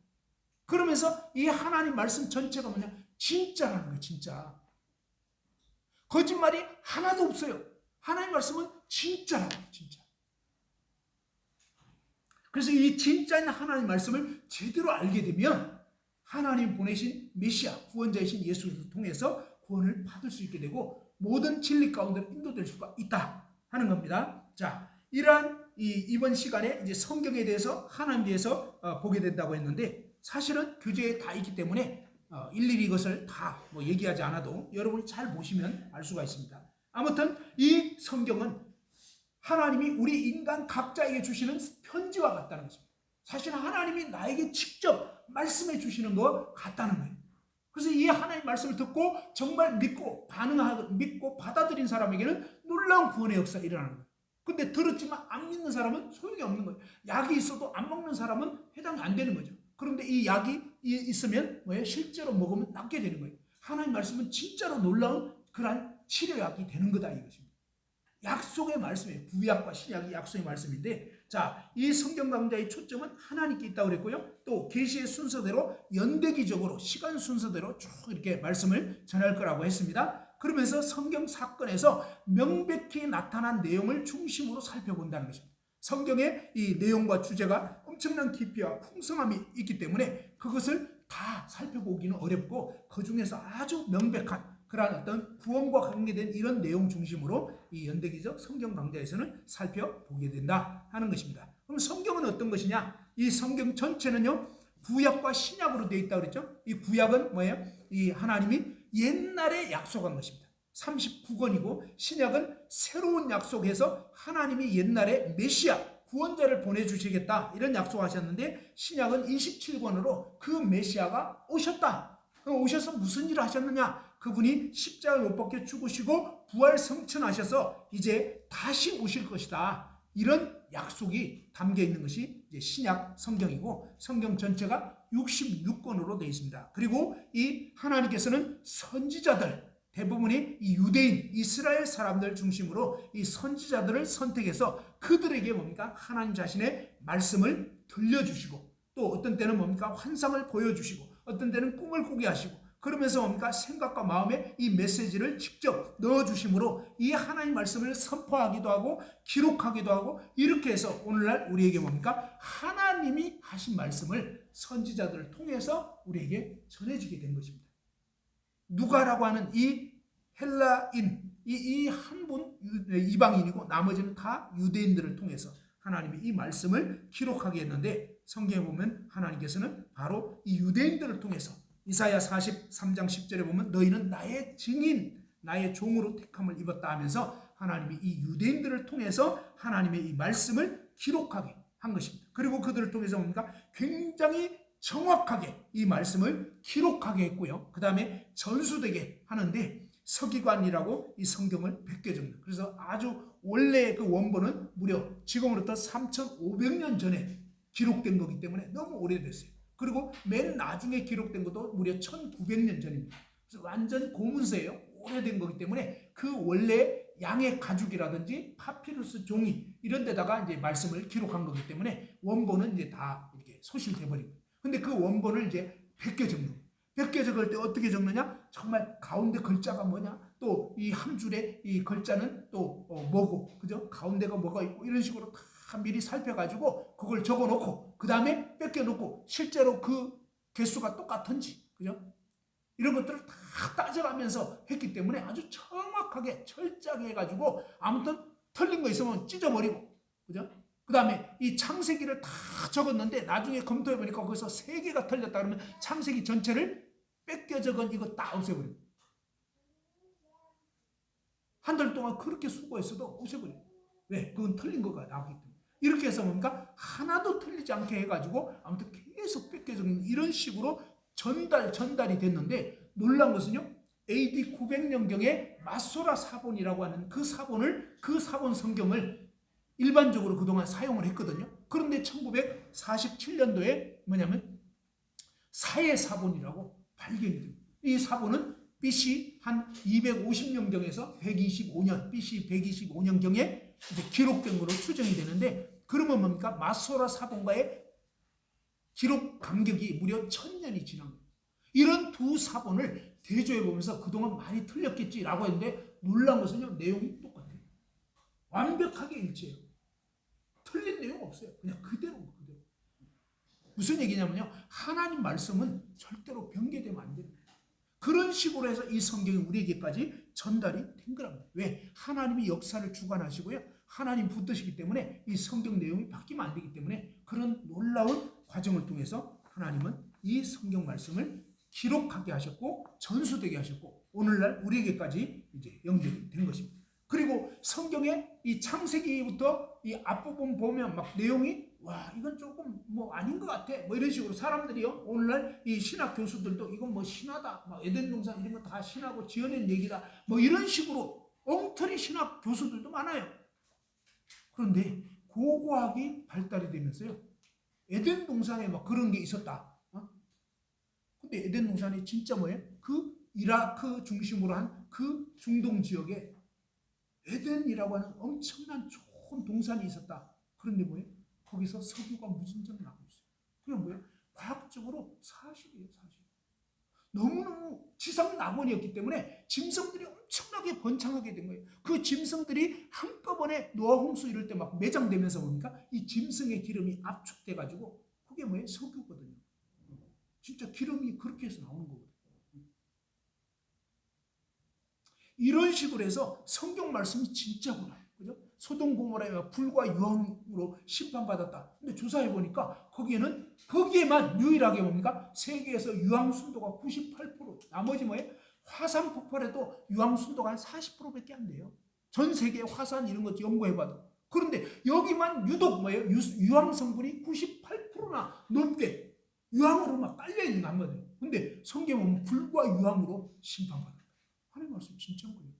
그러면서 이 하나님 말씀 전체가 뭐냐? 진짜라는 거예요. 진짜. 거짓말이 하나도 없어요. 하나님 말씀은 진짜라는 거예요. 진짜. 그래서 이 진짜인 하나님 말씀을 제대로 알게 되면 하나님 보내신 메시아, 구원자이신 예수를 통해서 구원을 받을 수 있게 되고 모든 진리 가운데로 인도될 수가 있다 하는 겁니다. 자, 이러한 이번 시간에 이제 성경에 대해서 하나님에 대해서 보게 된다고 했는데 사실은 교재에 다 있기 때문에 일일이 이것을 다 뭐 얘기하지 않아도 여러분이 잘 보시면 알 수가 있습니다. 아무튼 이 성경은 하나님이 우리 인간 각자에게 주시는 편지와 같다는 것입니다. 사실은 하나님이 나에게 직접 말씀해 주시는 것 같다는 거예요. 그래서 이 하나님 말씀을 듣고 정말 믿고 믿고 받아들인 사람에게는 놀라운 구원의 역사가 일어나는 거예요. 근데 들었지만 안 믿는 사람은 소용이 없는 거예요. 약이 있어도 안 먹는 사람은 해당이 안 되는 거죠. 그런데 이 약이 있으면 뭐예요? 실제로 먹으면 낫게 되는 거예요. 하나님 말씀은 진짜로 놀라운 그러한 치료약이 되는 거다 이것입니다. 약속의 말씀이에요. 구약과 신약이 약속의 말씀인데, 자, 이 성경 강좌의 초점은 하나님께 있다고 그랬고요. 또 계시의 순서대로 연대기적으로 시간 순서대로 쭉 이렇게 말씀을 전할 거라고 했습니다. 그러면서 성경 사건에서 명백히 나타난 내용을 중심으로 살펴본다는 것입니다. 성경의 이 내용과 주제가 엄청난 깊이와 풍성함이 있기 때문에 그것을 다 살펴보기는 어렵고 그 중에서 아주 명백한 그러한 어떤 구원과 관계된 이런 내용 중심으로 이 연대기적 성경 강좌에서는 살펴보게 된다 하는 것입니다. 그럼 성경은 어떤 것이냐? 이 성경 전체는요, 구약과 신약으로 되어 있다고 그랬죠? 이 구약은 뭐예요? 이 하나님이 옛날에 약속한 것입니다. 39권이고 신약은 새로운 약속에서 하나님이 옛날에 메시아 구원자를 보내주시겠다 이런 약속하셨는데 신약은 27권으로 그 메시아가 오셨다. 오셔서 무슨 일을 하셨느냐? 그분이 십자가에 못 박혀 죽으시고 부활 성천하셔서 이제 다시 오실 것이다. 이런 약속이 담겨 있는 것이 이제 신약 성경이고 성경 전체가 66권으로 되어 있습니다. 그리고 이 하나님께서는 선지자들 대부분이 이 유대인 이스라엘 사람들 중심으로 이 선지자들을 선택해서 그들에게 뭡니까? 하나님 자신의 말씀을 들려주시고 또 어떤 때는 뭡니까? 환상을 보여주시고 어떤 때는 꿈을 꾸게 하시고 그러면서 뭡니까? 생각과 마음에 이 메시지를 직접 넣어주심으로 이 하나님 말씀을 선포하기도 하고 기록하기도 하고 이렇게 해서 오늘날 우리에게 뭡니까? 하나님이 하신 말씀을 선지자들을 통해서 우리에게 전해지게 된 것입니다. 누가라고 하는 이 헬라인, 이 한 분 이방인이고 나머지는 다 유대인들을 통해서 하나님이 이 말씀을 기록하게 했는데 성경에 보면 하나님께서는 바로 이 유대인들을 통해서 이사야 43장 10절에 보면 너희는 나의 증인, 나의 종으로 택함을 입었다 하면서 하나님이 이 유대인들을 통해서 하나님의 이 말씀을 기록하게 한 것입니다. 그리고 그들을 통해서 뭡니까? 굉장히 정확하게 이 말씀을 기록하게 했고요. 그 다음에 전수되게 하는데 서기관이라고 이 성경을 베껴줍니다. 그래서 아주 원래 그 원본은 무려 지금으로부터 3,500년 전에 기록된 거기 때문에 너무 오래됐어요. 그리고 맨 나중에 기록된 것도 무려 1,900년 전입니다. 그래서 완전 고문서예요. 오래된 거기 때문에 그 원래 양의 가죽이라든지 파피루스 종이 이런 데다가 이제 말씀을 기록한 거기 때문에 원본은 이제 다 이렇게 소실돼 버리고. 근데 그 원본을 이제 베껴 적는 거예요. 베껴 적을 때 어떻게 적느냐? 정말 가운데 글자가 뭐냐? 또 이 한 줄에 이 글자는 또 뭐고, 그죠? 가운데가 뭐가 있고 이런 식으로 다 미리 살펴가지고 그걸 적어놓고 그 다음에 뺏겨놓고 실제로 그 개수가 똑같은지, 그죠? 이런 것들을 다 따져가면서 했기 때문에 아주 정확하게 철저하게 해가지고 아무튼 틀린 거 있으면 찢어버리고, 그죠? 그 다음에 이 창세기를 다 적었는데 나중에 검토해보니까 거기서 3개가 틀렸다 그러면 창세기 전체를 뺏겨 적은 이거 다 없애버려요. 한 달 동안 그렇게 수고했어도 없애버려요. 왜? 그건 틀린 거가 나오기 때문에. 이렇게 해서 뭡니까? 하나도 틀리지 않게 해가지고 아무튼 계속 뺏겨 적는 이런 식으로 전달이 됐는데 놀라운 것은요. AD 900년경에 마소라 사본이라고 하는 그 사본 성경을 일반적으로 그동안 사용을 했거든요. 그런데 1947년도에 뭐냐면 사해사본이라고 발견이 됩니다. 이 사본은 BC 한 250년경에서 125년, BC 125년경에 이제 기록된 것으로 추정이 되는데 그러면 뭡니까? 마소라 사본과의 기록 간격이 무려 1000년이 지난 거예요. 이런 두 사본을 대조해 보면서 그동안 많이 틀렸겠지라고 했는데 놀라운 것은요. 내용이 똑같아요. 완벽하게 일치해요. 틀린 내용 없어요. 그냥 그대로. 무슨 얘기냐면요. 하나님 말씀은 절대로 변개되면 안 됩니다. 그런 식으로 해서 이 성경이 우리에게까지 전달이 된 거랍니다. 왜? 하나님이 역사를 주관하시고요. 하나님 붙드시기 때문에 이 성경 내용이 바뀌면 안 되기 때문에 그런 놀라운 과정을 통해서 하나님은 이 성경 말씀을 기록하게 하셨고 전수되게 하셨고 오늘날 우리에게까지 이제 연결이 된 것입니다. 그리고 성경의 이 창세기부터 이 앞부분 보면 막 내용이 와 이건 조금 뭐 아닌 것 같아 뭐 이런 식으로 사람들이요 오늘날 이 신학 교수들도 이건 뭐 신화다 막 에덴 동산 이런 거 다 신하고 지어낸 얘기다 뭐 이런 식으로 엉터리 신학 교수들도 많아요. 그런데 고고학이 발달이 되면서요 에덴 동산에 막 그런 게 있었다. 근데 에덴 동산이 진짜 뭐예요? 그 이라크 중심으로 한 그 중동 지역에 에덴이라고 하는 엄청난 좋은 동산이 있었다. 그런데 뭐예요? 거기서 석유가 무진장 나고 있어요. 그게 뭐예요? 과학적으로 사실이에요, 사실. 너무너무 지상 낙원이었기 때문에 짐승들이 엄청나게 번창하게 된 거예요. 그 짐승들이 한꺼번에 노아 홍수 이럴 때 막 매장되면서 뭡니까? 이 짐승의 기름이 압축돼가지고 그게 뭐예요? 석유거든요. 진짜 기름이 그렇게 해서 나오는 거거든요. 이런 식으로 해서 성경 말씀이 진짜구나. 그죠? 소돔 고모라에 불과 유황으로 심판받았다. 근데 조사해 보니까 거기에만 유일하게 뭡니까? 세계에서 유황 순도가 98%. 나머지 뭐예요? 화산 폭발에도 유황 순도가 한 40%밖에 안 돼요. 전 세계 화산 이런 것 연구해 봐도. 그런데 여기만 유독 뭐예요? 유황 성분이 98%나 높게 유황으로 막 깔려 있는 거 한거든요. 근데 성경에 보면 불과 유황으로 심판받는다. 하나님 말씀 진짜인 거예요.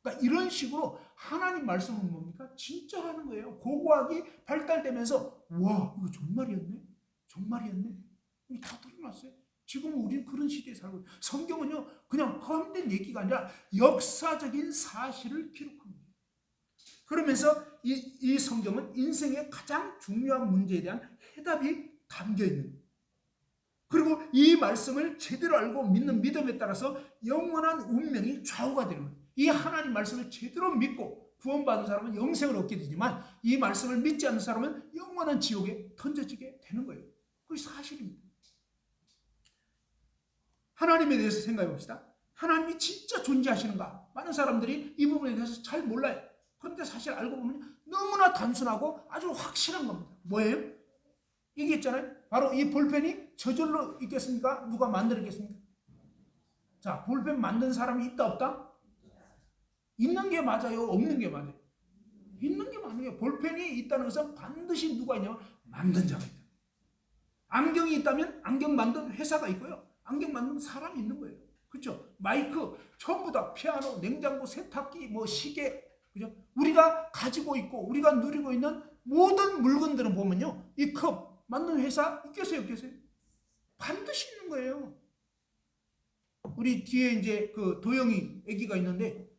그러니까 이런 식으로 하나님 말씀은 뭡니까? 진짜라는 거예요. 고고학이 발달되면서 와 이거 정말이었네? 정말이었네? 이게 다 드러났어요. 지금 우리는 그런 시대에 살고 있어요. 성경은요 그냥 헛된 얘기가 아니라 역사적인 사실을 기록합니다. 그러면서 이 성경은 인생의 가장 중요한 문제에 대한 해답이 담겨 있는 거예요. 그리고 이 말씀을 제대로 알고 믿는 믿음에 따라서 영원한 운명이 좌우가 되는 거예요. 이 하나님 말씀을 제대로 믿고 구원받은 사람은 영생을 얻게 되지만 이 말씀을 믿지 않는 사람은 영원한 지옥에 던져지게 되는 거예요. 그게 사실입니다. 하나님에 대해서 생각해 봅시다. 하나님이 진짜 존재하시는가? 많은 사람들이 이 부분에 대해서 잘 몰라요. 그런데 사실 알고 보면 너무나 단순하고 아주 확실한 겁니다. 뭐예요? 이게 있잖아요. 바로 이 볼펜이 저절로 있겠습니까? 누가 만들었겠습니까? 자, 볼펜 만든 사람이 있다 없다? 있는 게 맞아요? 없는 게 맞아요? 있는 게 맞는 게 볼펜이 있다는 것은 반드시 누가 있냐면 만든 자가 있다. 안경이 있다면 안경 만든 회사가 있고요. 안경 만든 사람이 있는 거예요. 그렇죠? 마이크 전부 다 피아노, 냉장고, 세탁기, 뭐 시계, 그죠? 우리가 가지고 있고 우리가 누리고 있는 모든 물건들은 보면요, 이 컵 만든 회사 있겠어요, 없겠어요? 반드시 있는 거예요. 우리 뒤에 이제 그 도영이 아기가 있는데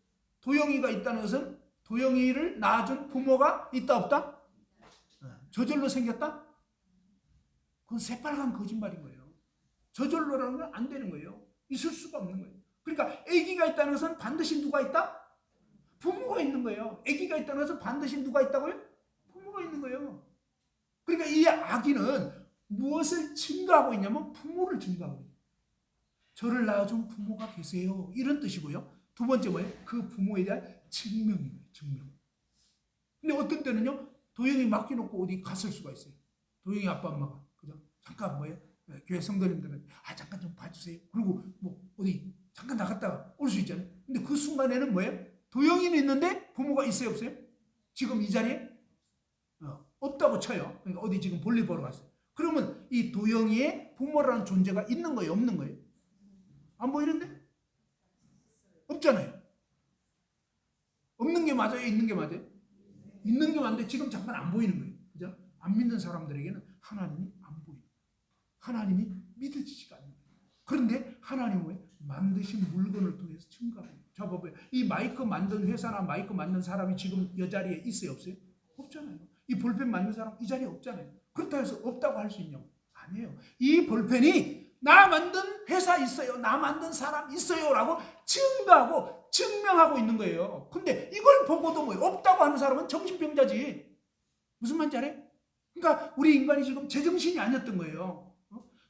도영이가 있다는 것은 도영이를 낳아준 부모가 있다 없다? 저절로 생겼다? 그건 새빨간 거짓말인 거예요. 저절로라는 건 안 되는 거예요. 있을 수가 없는 거예요. 그러니까 아기가 있다는 것은 반드시 누가 있다? 부모가 있는 거예요. 아기가 있다는 것은 반드시 누가 있다고요? 부모가 있는 거예요. 그러니까 이 아기는 무엇을 증거하고 있냐면 부모를 증거하고 있어요. 저를 낳아준 부모가 계세요. 이런 뜻이고요. 두 번째 뭐예요? 그 부모에 대한 증명이에요. 증명. 근데 어떤 때는요, 도영이 맡겨놓고 어디 갔을 수가 있어요. 도영이 아빠 엄마가. 그죠? 잠깐 뭐예요? 교회 성도님들은 잠깐 좀 봐주세요. 그리고 뭐 어디 잠깐 나갔다가 올 수 있잖아요. 근데 그 순간에는 뭐예요? 도영이는 있는데 부모가 있어요, 없어요? 지금 이 자리에? 없다고 쳐요. 그러니까 어디 지금 볼일 보러 갔어요. 그러면 이 도영이의 부모라는 존재가 있는 거예요, 없는 거예요? 안 보이는데? 없잖아요. 없는 게 맞아요, 있는 게 맞아요? 있는 게 맞는데 지금 잠깐 안 보이는 거예요. 그죠? 안 믿는 사람들에게는 하나님이 안 보여요. 하나님이 믿어지지가 않는 거예요. 그런데 하나님은 만드신 물건을 통해서 증거합니다. 자, 봐봐요. 이 마이크 만든 회사나 마이크 만든 사람이 지금 이 자리에 있어요, 없어요? 없잖아요. 이 볼펜 만든 사람 이 자리에 없잖아요. 그렇다고 해서 없다고 할 수 있냐고? 아니에요. 이 볼펜이 나 만든 회사 있어요. 나 만든 사람 있어요. 라고 증거하고 증명하고 있는 거예요. 근데 이걸 보고도 뭐 없다고 하는 사람은 정신병자지. 무슨 말인지 알아요? 그러니까 우리 인간이 지금 제정신이 아니었던 거예요.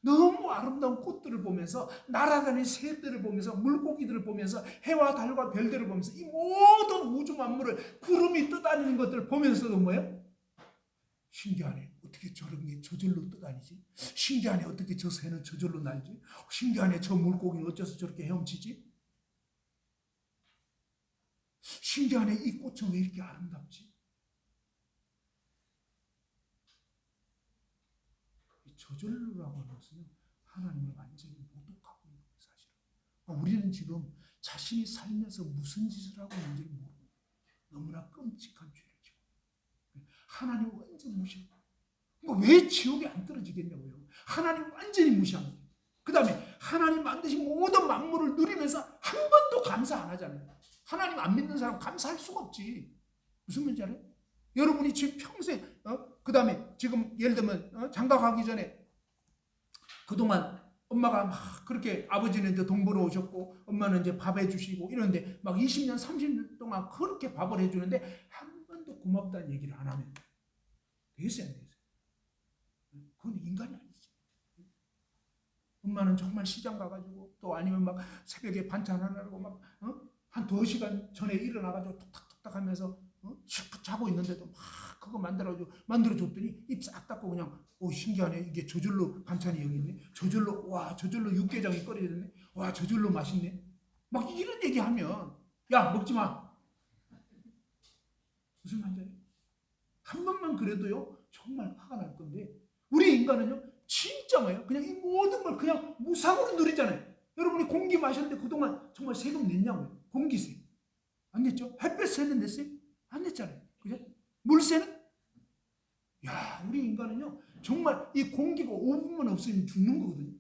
너무 아름다운 꽃들을 보면서 날아다니는 새들을 보면서 물고기들을 보면서 해와 달과 별들을 보면서 이 모든 우주 만물을 구름이 떠다니는 것들을 보면서도 뭐예요? 신기하네. 어떻게 저런 게 저절로 떠다니지? 신기하네. 어떻게 저 새는 저절로 날지? 신기하네. 저 물고기는 어째서 저렇게 헤엄치지? 신기하네. 이 꽃은 왜 이렇게 아름답지? 저절로라고 하는 것은 하나님을 완전히 모독하고 있는 거예요, 사실은. 우리는 지금 자신이 살면서 무슨 짓을 하고 있는지 모르고 너무나 끔찍한 죄를 지고 하나님을 완전히 무시하고 왜 지옥에 안 떨어지겠냐고요. 하나님 완전히 무시한 거예요. 그 다음에 하나님 만드신 모든 만물을 누리면서 한 번도 감사 안 하잖아요. 하나님 안 믿는 사람 감사할 수가 없지. 무슨 말인지 알아요? 여러분이 지금 평생 그 다음에 지금 예를 들면 장가 가기 전에 그동안 엄마가 막 그렇게 아버지는 이제 돈 벌어 오셨고 엄마는 이제 밥 해주시고 이러는데 막 20년 30년 동안 그렇게 밥을 해주는데 한 번도 고맙다는 얘기를 안 하면 되겠어요, 안 되겠어요? 그건 인간이 아니지. 엄마는 정말 시장 가가지고 또 아니면 막 새벽에 반찬 하느라고 막 한 2시간 전에 일어나가지고 툭탁툭탁 하면서 실컷 자고 있는데도 막 그거 만들어줬더니 입 싹 닫고 그냥 신기하네. 이게 저절로 반찬이 여기 있네. 저절로 저절로 육개장이 끓여졌네. 와 저절로 맛있네. 막 이런 얘기하면 야 먹지 마. 무슨 말인지 알아요? 한 번만 그래도요 정말 화가 날 건데 우리 인간은요 진짜 뭐예요? 그냥 이 모든 걸 그냥 무상으로 누리잖아요. 여러분이 공기 마셨는데 그동안 정말 세금 냈냐고요? 공기세 안 냈죠? 햇볕세는 냈어요? 안 냈잖아요. 그죠? 물세는? 야, 우리 인간은요 정말 이 공기가 5분만 없으면 죽는 거거든요.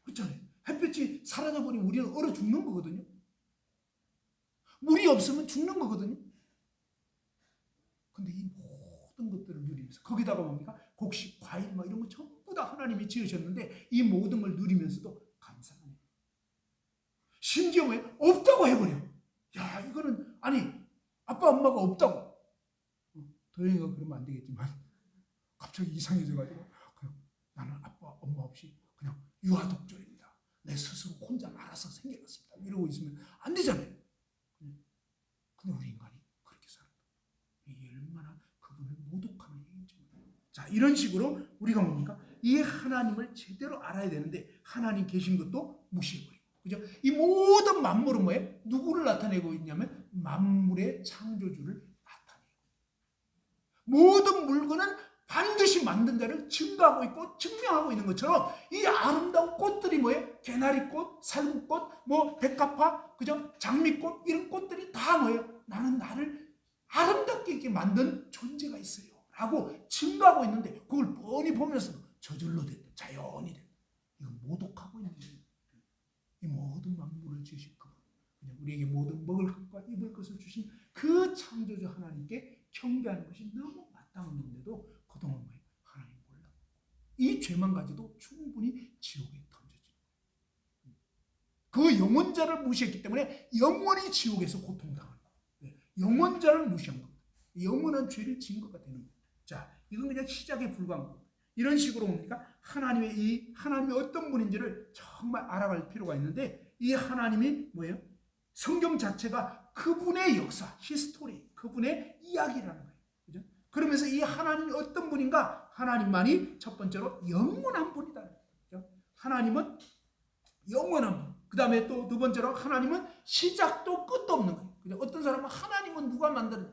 그렇잖아요. 햇볕이 사라져버리면 우리는 얼어 죽는 거거든요. 물이 없으면 죽는 거거든요. 근데 이 모든 것들을 누리면서 거기다가 뭡니까? 곡식, 과일 막 이런 거 전부 다 하나님이 지으셨는데 이 모든 걸 누리면서도 감사하네요. 심지어 왜 없다고 해버려. 야, 이거는 아니 아빠 엄마가 없다고. 도영이가 그러면 안 되겠지만 갑자기 이상해져가지고 그냥 나는 아빠 엄마 없이 그냥 유아독존입니다. 내 스스로 혼자 알아서 생겨났습니다. 이러고 있으면 안 되잖아요. 근데 우리 인간이 그렇게 살아요. 이게 얼마나 그분을 모독하는 얘기인지. 자, 이런 식으로 우리가 뭡니까? 이 하나님을 제대로 알아야 되는데 하나님 계신 것도 무시해버리고, 그죠? 이 모든 만물은 뭐예요? 누구를 나타내고 있냐면 만물의 창조주를 나타내고, 모든 물건은 반드시 만든 자를 증거하고 있고 증명하고 있는 것처럼 이 아름다운 꽃들이 뭐예요? 개나리꽃, 살구꽃, 뭐 백합화, 그죠? 장미꽃 이런 꽃들이 다 뭐예요? 나는 나를 아름답게 이렇게 만든 존재가 있어요 라고 증거하고 있는데 그걸 뻔히 보면서 저절로 됐다, 자연이 됐다, 이건 모독하고 있는 거예요. 이 모든 만물을 지으신 그분, 그냥 우리에게 모든 먹을 것과 입을 것을 주신 그 창조주 하나님께 경배하는 것이 너무 마땅한 건데도 그동안 뭐예요? 하나님 몰라. 이 죄만 가져도 충분히 지옥에 던져지는 거예요. 그 영원자를 무시했기 때문에 영원히 지옥에서 고통당하는 거예요. 영원자를 무시한 겁니다. 영원한 죄를 지은 것가 되는 거예요. 자, 이건 그냥 시작에 불과한 겁니다. 이런 식으로 뭡니까? 하나님이 어떤 분인지를 정말 알아갈 필요가 있는데 이 하나님이 뭐예요? 성경 자체가 그분의 역사, 히스토리, 그분의 이야기라는 거예요. 그죠? 그러면서 이 하나님이 어떤 분인가? 하나님만이 첫 번째로 영원한 분이다. 그죠? 하나님은 영원한 분. 그 다음에 또 두 번째로 하나님은 시작도 끝도 없는 거예요. 그죠? 어떤 사람은 하나님은 누가 만들었냐?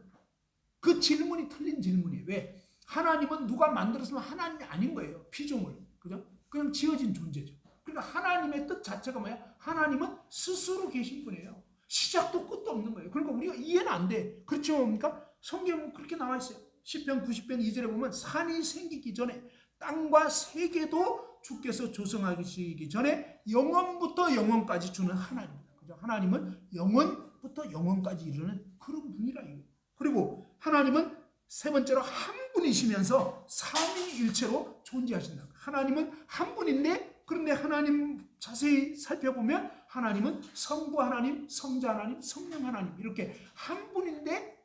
그 질문이 틀린 질문이에요. 왜? 하나님은 누가 만들었으면 하나님이 아닌 거예요. 피조물. 그죠? 그냥 지어진 존재죠. 그러니까 하나님의 뜻 자체가 뭐야? 하나님은 스스로 계신 분이에요. 시작도 끝도 없는 거예요. 그러니까 우리가 이해는 안 돼. 그렇죠? 뭡니까? 성경은 그렇게 나와 있어요. 시편 90편 2절에 보면 산이 생기기 전에 땅과 세계도 주께서 조성하시기 전에 영원부터 영원까지 주는 하나님입니다. 그죠? 하나님은 영원부터 영원까지 이르는 그런 분이라 이거예요. 그리고 하나님은 세 번째로 한 분이시면서 삼위일체로 존재하신다. 하나님은 한 분인데 그런데 하나님 자세히 살펴보면 하나님은 성부 하나님, 성자 하나님, 성령 하나님 이렇게 한 분인데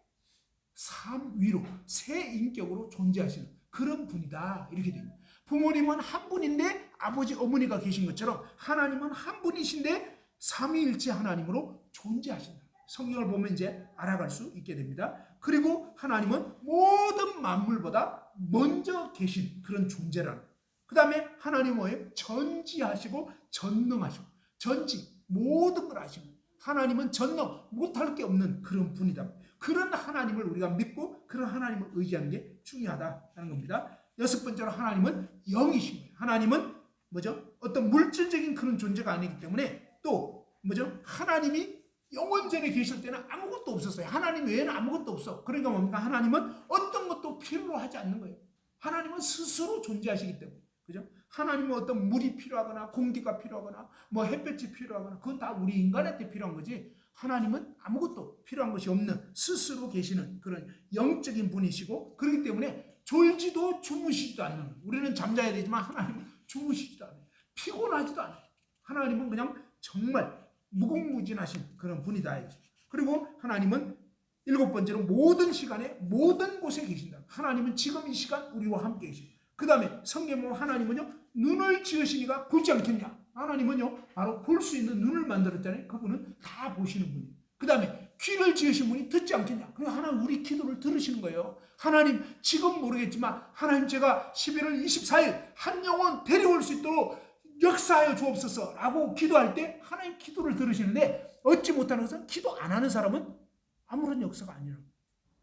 삼위로 세 인격으로 존재하시는 그런 분이다 이렇게 됩니다. 부모님은 한 분인데 아버지 어머니가 계신 것처럼 하나님은 한 분이신데 삼위일체 하나님으로 존재하신다. 성경을 보면 이제 알아갈 수 있게 됩니다. 그리고 하나님은 모든 만물보다 먼저 계신 그런 존재라는 거예요. 그 다음에 하나님은 뭐예요? 전지하시고 전능하시고 전지 모든 걸 아시고 하나님은 전능 못할 게 없는 그런 분이다. 그런 하나님을 우리가 믿고 그런 하나님을 의지하는 게 중요하다는 겁니다. 여섯 번째로 하나님은 영이신 거예요. 하나님은 뭐죠? 어떤 물질적인 그런 존재가 아니기 때문에 또 뭐죠? 하나님이 영원 전에 계실 때는 아무것도 없었어요. 하나님 외에는 아무것도 없어. 그러니까 뭡니까? 하나님은 어떤 것도 필요로 하지 않는 거예요. 하나님은 스스로 존재하시기 때문에. 그죠? 하나님은 어떤 물이 필요하거나 공기가 필요하거나 뭐 햇볕이 필요하거나 그건 다 우리 인간한테 필요한 거지. 하나님은 아무것도 필요한 것이 없는 스스로 계시는 그런 영적인 분이시고 그렇기 때문에 졸지도 주무시지도 않는, 우리는 잠자야 되지만 하나님은 주무시지도 않아요. 피곤하지도 않아요. 하나님은 그냥 정말 무궁무진하신 그런 분이다. 그리고 하나님은 일곱 번째로 모든 시간에 모든 곳에 계신다. 하나님은 지금 이 시간 우리와 함께 계십니다. 그 다음에 성경에 보면 하나님은요 눈을 지으시니가 보지 않겠냐. 하나님은요 바로 볼 수 있는 눈을 만들었잖아요. 그분은 다 보시는 분이에요. 그 다음에 귀를 지으신 분이 듣지 않겠냐. 그래서 하나님 우리 기도를 들으시는 거예요. 하나님 지금 모르겠지만 하나님 제가 11월 24일 한 영혼 데려올 수 있도록 역사하여 주옵소서 라고 기도할 때 하나님 기도를 들으시는데 얻지 못하는 것은 기도 안 하는 사람은 아무런 역사가 아니라는 거예요.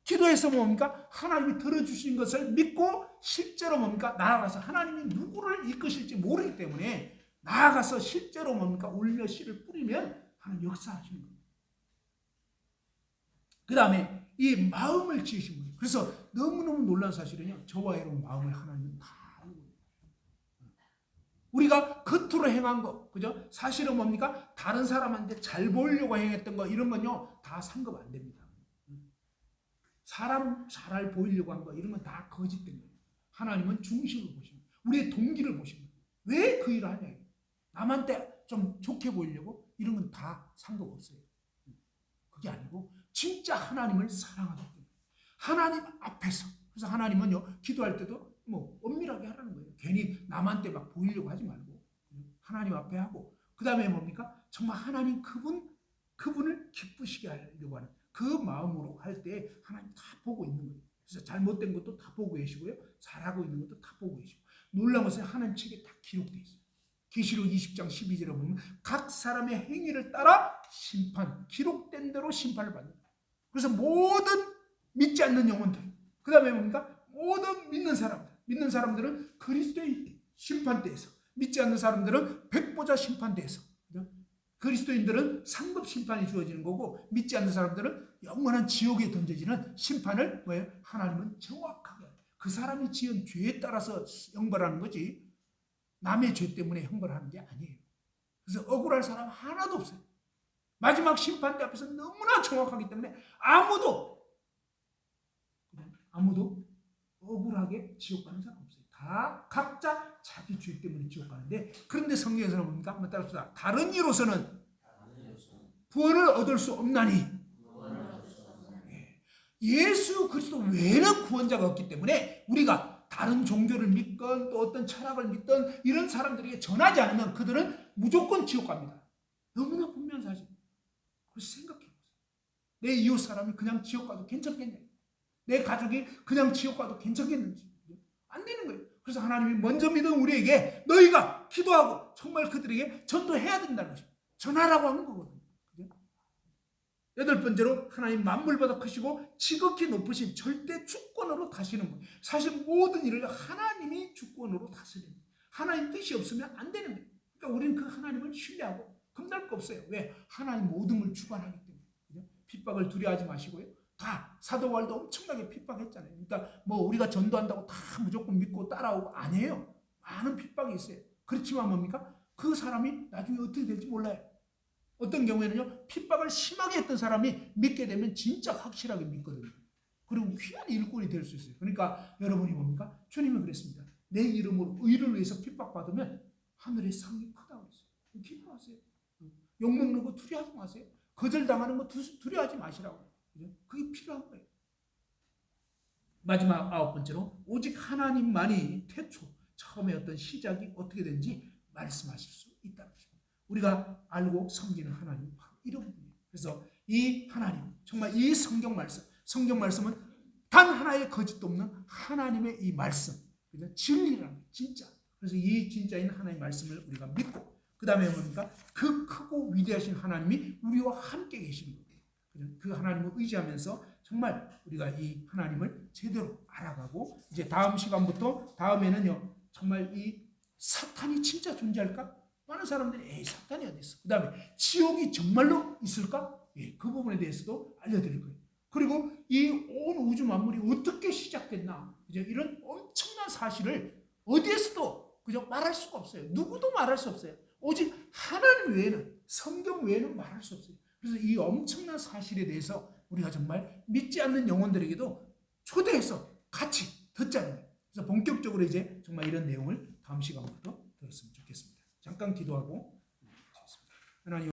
기도해서 뭡니까? 하나님이 들어주신 것을 믿고 실제로 뭡니까? 나아가서 하나님이 누구를 이끄실지 모르기 때문에 나아가서 실제로 뭡니까? 울며 씨를 뿌리면 하나님 역사하시는 겁니다. 그 다음에 이 마음을 지으신 분이에요. 그래서 너무너무 놀라운 사실은요, 저와 여러분 마음을 하나님은 다 알고 있어요. 우리가 겉으로 행한 거, 그죠? 사실은 뭡니까? 다른 사람한테 잘 보이려고 행했던 거, 이런 건요, 다 상급 안 됩니다. 사람 잘 보이려고 한 거, 이런 건 다 거짓된 거예요. 하나님은 중심을 보십니다. 우리의 동기를 보십니다. 왜 그 일을 하냐? 남한테 좀 좋게 보이려고? 이런 건 다 상급 없어요. 그게 아니고 진짜 하나님을 사랑하기 때문에 하나님 앞에서, 그래서 하나님은요 기도할 때도 뭐 엄밀하게 하라는 거예요. 괜히 남한테 막 보이려고 하지 말고 하나님 앞에 하고, 그 다음에 뭡니까? 정말 하나님 그분을 기쁘시게 하려고 하는 그 마음으로 할 때 하나님 다 보고 있는 거예요. 그래서 잘못된 것도 다 보고 계시고요, 잘하고 있는 것도 다 보고 계시고, 놀라운 것은 하나님 책에 다 기록되어 있어요. 계시록 20장 12절에 보면 각 사람의 행위를 따라 심판, 기록된 대로 심판을 받는다. 그래서 모든 믿지 않는 영혼들, 그 다음에 뭡니까? 모든 믿는 사람들은 그리스도의 심판대에서, 믿지 않는 사람들은 백보자 심판대에서, 그리스도인들은 상급 심판이 주어지는 거고, 믿지 않는 사람들은 영원한 지옥에 던져지는 심판을 뭐예요? 하나님은 정확하게 그 사람이 지은 죄에 따라서 형벌하는 거지, 남의 죄 때문에 형벌하는 게 아니에요. 그래서 억울할 사람 하나도 없어요. 마지막 심판대 앞에서 너무나 정확하기 때문에 아무도 억울하게 지옥 가는 사람 없어요. 다 각자 자기 죄 때문에 지옥 가는데, 그런데 성경에서는 뭡니까? 한번 따라합시다. 다른 이로서는 구원을 얻을 수 없나니. 예수 그리스도 외에는 구원자가 없기 때문에 우리가 다른 종교를 믿건 또 어떤 철학을 믿던 이런 사람들에게 전하지 않으면 그들은 무조건 지옥 갑니다. 너무나 분명한 사실. 그래서 생각해 보세요. 내 이웃 사람이 그냥 지옥 가도 괜찮겠냐? 내 가족이 그냥 지옥 가도 괜찮겠는지. 안 되는 거예요. 그래서 하나님이 먼저 믿은 우리에게 너희가 기도하고 정말 그들에게 전도해야 된다는 것입니다. 전하라고 하는 거거든요. 여덟 번째로, 하나님 만물보다 크시고 지극히 높으신 절대 주권으로 다스리는 분. 사실 모든 일을 하나님이 주권으로 다스리는 거예요. 하나님 뜻이 없으면 안 되는 거예요. 그러니까 우리는 그 하나님을 신뢰하고 겁날 거 없어요. 왜? 하나님 모든 걸 주관하기 때문에. 그죠? 핍박을 두려워하지 마시고요. 다 사도 바울도 엄청나게 핍박했잖아요. 그러니까 뭐 우리가 전도한다고 다 무조건 믿고 따라오고 아니에요. 많은 핍박이 있어요. 그렇지만 뭡니까? 그 사람이 나중에 어떻게 될지 몰라요. 어떤 경우에는요, 핍박을 심하게 했던 사람이 믿게 되면 진짜 확실하게 믿거든요. 그리고 귀한 일꾼이 될 수 있어요. 그러니까 여러분이 뭡니까? 주님은 그랬습니다. 내 이름으로 의를 위해서 핍박받으면 하늘의 상이 크다고 했어요. 기도하세요. 욕먹는 거 두려워하지 마세요. 거절당하는 거 두려워하지 마시라고. 그게 필요한 거예요. 마지막 아홉 번째로, 오직 하나님만이 태초, 처음에 어떤 시작이 어떻게 된지 말씀하실 수 있다는 것입니다. 우리가 알고 섬기는 하나님은 바로 이런 분이에요. 그래서 이 하나님, 정말 이 성경 말씀은 단 하나의 거짓도 없는 하나님의 이 말씀, 진리라는 거예요. 진짜. 그래서 이 진짜인 하나님의 말씀을 우리가 믿고, 그 다음에 뭡니까? 그 크고 위대하신 하나님이 우리와 함께 계신 거예요. 그 하나님을 의지하면서 정말 우리가 이 하나님을 제대로 알아가고, 이제 다음 시간부터 다음에는요, 정말 이 사탄이 진짜 존재할까? 많은 사람들이 에이 사탄이 어디 있어? 그 다음에 지옥이 정말로 있을까? 예, 그 부분에 대해서도 알려드릴 거예요. 그리고 이 온 우주 만물이 어떻게 시작됐나, 그죠? 이런 엄청난 사실을 어디에서도 그저 말할 수가 없어요. 누구도 말할 수 없어요. 오직 하나님 외에는, 성경 외에는 말할 수 없어요. 그래서 이 엄청난 사실에 대해서 우리가 정말 믿지 않는 영혼들에게도 초대해서 같이 듣자는 거예요. 그래서 본격적으로 이제 정말 이런 내용을 다음 시간부터 들었으면 좋겠습니다. 잠깐 기도하고 하나님